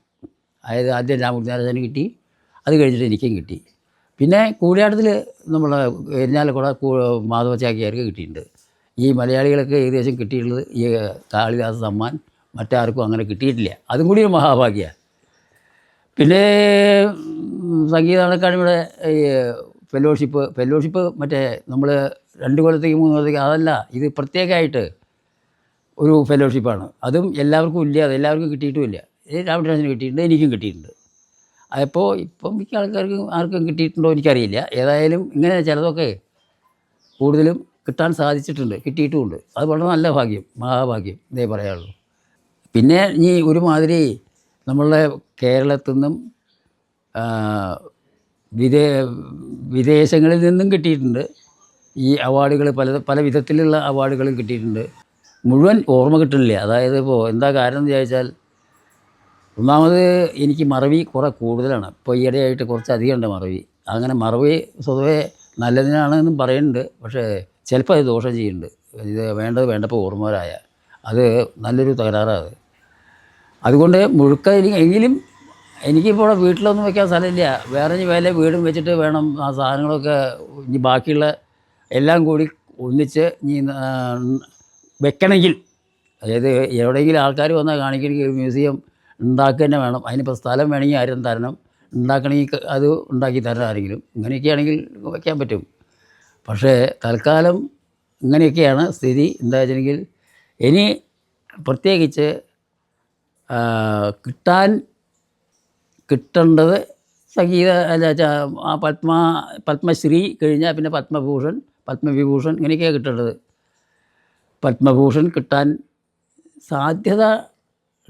അതായത് ആദ്യം രാമൻകുട്ടി നായരാജാന് കിട്ടി, അത് കഴിഞ്ഞിട്ട് എനിക്കും കിട്ടി. പിന്നെ കൂടിയാട്ടത്തിൽ നമ്മളെ എരിഞ്ഞാലക്കുട മാധവച്ചാക്കിയാർക്ക് കിട്ടിയിട്ടുണ്ട്. ഈ മലയാളികളൊക്കെ ഏകദേശം കിട്ടിയിട്ടുള്ളത് ഈ കാളിദാസ് സമ്മാൻ, മറ്റാർക്കും അങ്ങനെ കിട്ടിയിട്ടില്ല. അതും കൂടി ഒരു മഹാഭാഗ്യമാണ്. പിന്നെ സംഗീത അക്കാദമിയുടെ ഈ ഫെലോഷിപ്പ് മറ്റേ നമ്മൾ 2 കൊല്ലത്തേക്ക് 3 കൊല്ലത്തേക്ക് അതല്ല, ഇത് പ്രത്യേകമായിട്ട് ഒരു ഫെലോഷിപ്പാണ്. അതും എല്ലാവർക്കും ഇല്ല, അതെല്ലാവർക്കും കിട്ടിയിട്ടുമില്ല. രാമകൃഷ്ണന് കിട്ടിയിട്ടുണ്ട്, എനിക്കും കിട്ടിയിട്ടുണ്ട്. അപ്പോൾ ഇപ്പം മിക്ക ആർക്കും കിട്ടിയിട്ടുണ്ടോ എനിക്കറിയില്ല. ഏതായാലും ഇങ്ങനെ ചിലതൊക്കെ കൂടുതലും കിട്ടാൻ സാധിച്ചിട്ടുണ്ട്, കിട്ടിയിട്ടുമുണ്ട്. അത് വളരെ നല്ല ഭാഗ്യം, മഹാഭാഗ്യം ഇതേ പറയാനുള്ളൂ. പിന്നെ ഈ ഒരുമാതിരി നമ്മളുടെ കേരളത്തിൽ നിന്നും വിദേശങ്ങളിൽ നിന്നും കിട്ടിയിട്ടുണ്ട് ഈ അവാർഡുകൾ. പല വിധത്തിലുള്ള അവാർഡുകളും കിട്ടിയിട്ടുണ്ട്. മുഴുവൻ ഓർമ്മ കിട്ടുന്നില്ല. അതായത് ഇപ്പോൾ എന്താ കാരണം എന്ന് ചോദിച്ചാൽ, ഒന്നാമത് എനിക്ക് മറവി കുറേ കൂടുതലാണ്. ഇപ്പോൾ ഈയിടെയായിട്ട് കുറച്ചധികം ഉണ്ട് മറവി. അങ്ങനെ മറവി സ്വതവേ നല്ലതിനാണെന്നും പറയുന്നുണ്ട്. പക്ഷേ ചിലപ്പോൾ അത് ദോഷം ചെയ്യുന്നുണ്ട്. ഇത് വേണ്ടപ്പോൾ ഓർമ്മവരായ അത് നല്ലൊരു തകരാറാണ്. അതുകൊണ്ട് എങ്കിലും എനിക്കിപ്പോൾ ഇവിടെ വീട്ടിലൊന്നും വയ്ക്കാൻ സ്ഥലമില്ല. വേറെ ഇനി വല്ല വീടും വെച്ചിട്ട് വേണം ആ സാധനങ്ങളൊക്കെ ഇനി ബാക്കിയുള്ള എല്ലാം കൂടി ഒന്നിച്ച് ഇനി വെക്കണമെങ്കിൽ, അതായത് എവിടെയെങ്കിലും ആൾക്കാർ വന്നാൽ കാണിക്കണമെങ്കിൽ ഒരു മ്യൂസിയം ഉണ്ടാക്കുക തന്നെ വേണം. അതിനിപ്പോൾ സ്ഥലം വേണമെങ്കിൽ ആരും തരണം, ഉണ്ടാക്കണമെങ്കിൽ അത് ഉണ്ടാക്കി തരണം ആരെങ്കിലും. ഇങ്ങനെയൊക്കെയാണെങ്കിൽ വയ്ക്കാൻ പറ്റും. പക്ഷേ തൽക്കാലം ഇങ്ങനെയൊക്കെയാണ് സ്ഥിതി. എന്താ വെച്ചിട്ടുണ്ടെങ്കിൽ ഇനി പ്രത്യേകിച്ച് കിട്ടേണ്ടത് സംഗീത പത്മശ്രീ കഴിഞ്ഞാൽ പിന്നെ പത്മവിഭൂഷൺ ഇങ്ങനെയൊക്കെയാണ് കിട്ടേണ്ടത്. പത്മഭൂഷൺ കിട്ടാൻ സാധ്യത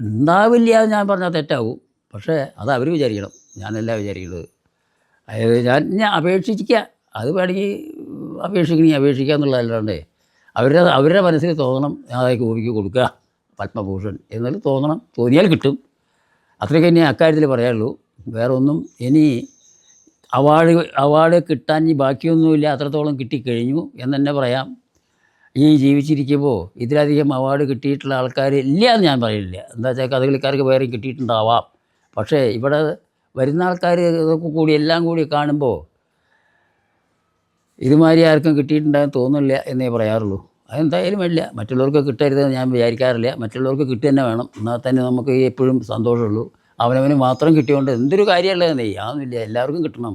ഉണ്ടാവില്ല എന്ന് ഞാൻ പറഞ്ഞാൽ തെറ്റാവും. പക്ഷേ അത് അവർ വിചാരിക്കണം, ഞാനല്ല വിചാരിക്കുന്നത്. അതായത് ഞാൻ അപേക്ഷിക്കുക, അത് വേണമെങ്കിൽ അപേക്ഷിക്കുക എന്നുള്ളതല്ലാണ്ട് അവരുടെ മനസ്സിൽ തോന്നണം ഞാൻ ഗോപിക്ക് കൊടുക്കുക പത്മഭൂഷൺ എന്നതിൽ തോന്നിയാൽ കിട്ടും. അത്രയൊക്കെ ഇനി അക്കാര്യത്തിൽ പറയാനുള്ളൂ. വേറെ ഒന്നും ഇനി അവാർഡ് കിട്ടാൻ ഇനി ബാക്കിയൊന്നുമില്ല, അത്രത്തോളം കിട്ടിക്കഴിഞ്ഞു എന്ന് തന്നെ പറയാം. ഈ ജീവിച്ചിരിക്കുമ്പോൾ ഇതിലധികം അവാർഡ് കിട്ടിയിട്ടുള്ള ആൾക്കാർ ഇല്ല എന്ന് ഞാൻ പറയില്ല. എന്താ വെച്ചാൽ കഥകളിക്കാർക്ക് വേറെ കിട്ടിയിട്ടുണ്ടാവാം. പക്ഷേ ഇവിടെ വരുന്ന ആൾക്കാർ ഇതൊക്കെ കൂടി എല്ലാം കൂടി കാണുമ്പോൾ ഇതുമാതിരി ആർക്കും കിട്ടിയിട്ടുണ്ടാകും തോന്നില്ല എന്നേ പറയാറുള്ളൂ. അതെന്തായാലും വേണ്ടില്ല, മറ്റുള്ളവർക്ക് കിട്ടരുതെന്ന് ഞാൻ വിചാരിക്കാറില്ല. മറ്റുള്ളവർക്ക് കിട്ടുക തന്നെ വേണം, എന്നാൽ തന്നെ നമുക്ക് എപ്പോഴും സന്തോഷമുള്ളൂ. അവനവന് മാത്രം കിട്ടിയോണ്ട് എന്തൊരു കാര്യമുള്ളതെന്നേ അതൊന്നുമില്ല. എല്ലാവർക്കും കിട്ടണം.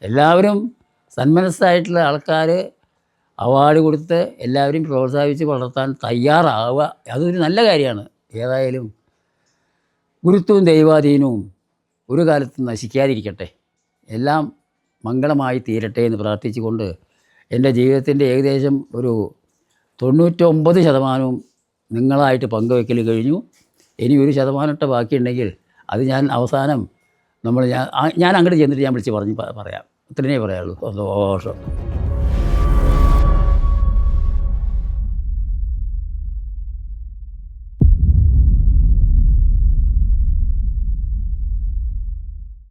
എല്ലാവരും സന്മനസ്സായിട്ടുള്ള ആൾക്കാർ അവാർഡ് കൊടുത്ത് എല്ലാവരെയും പ്രോത്സാഹിപ്പിച്ച് വളർത്താൻ തയ്യാറാവുക, അതൊരു നല്ല കാര്യമാണ്. ഏതായാലും ഗുരുത്വവും ദൈവാധീനവും ഒരു കാലത്തും നശിക്കാതിരിക്കട്ടെ, എല്ലാം മംഗളമായി തീരട്ടെ എന്ന് പ്രാർത്ഥിച്ചുകൊണ്ട് എൻ്റെ ജീവിതത്തിൻ്റെ ഏകദേശം ഒരു 99% നിങ്ങളായിട്ട് പങ്കുവയ്ക്കൽ കഴിഞ്ഞു. ഇനി 1% ബാക്കിയുണ്ടെങ്കിൽ അത് ഞാൻ അവസാനം ഞാൻ അങ്ങോട്ട് ചെന്നിട്ട് ഞാൻ വിളിച്ച് പറയാം. ഇത്രയേ പറയാനുള്ളൂ. സന്തോഷം.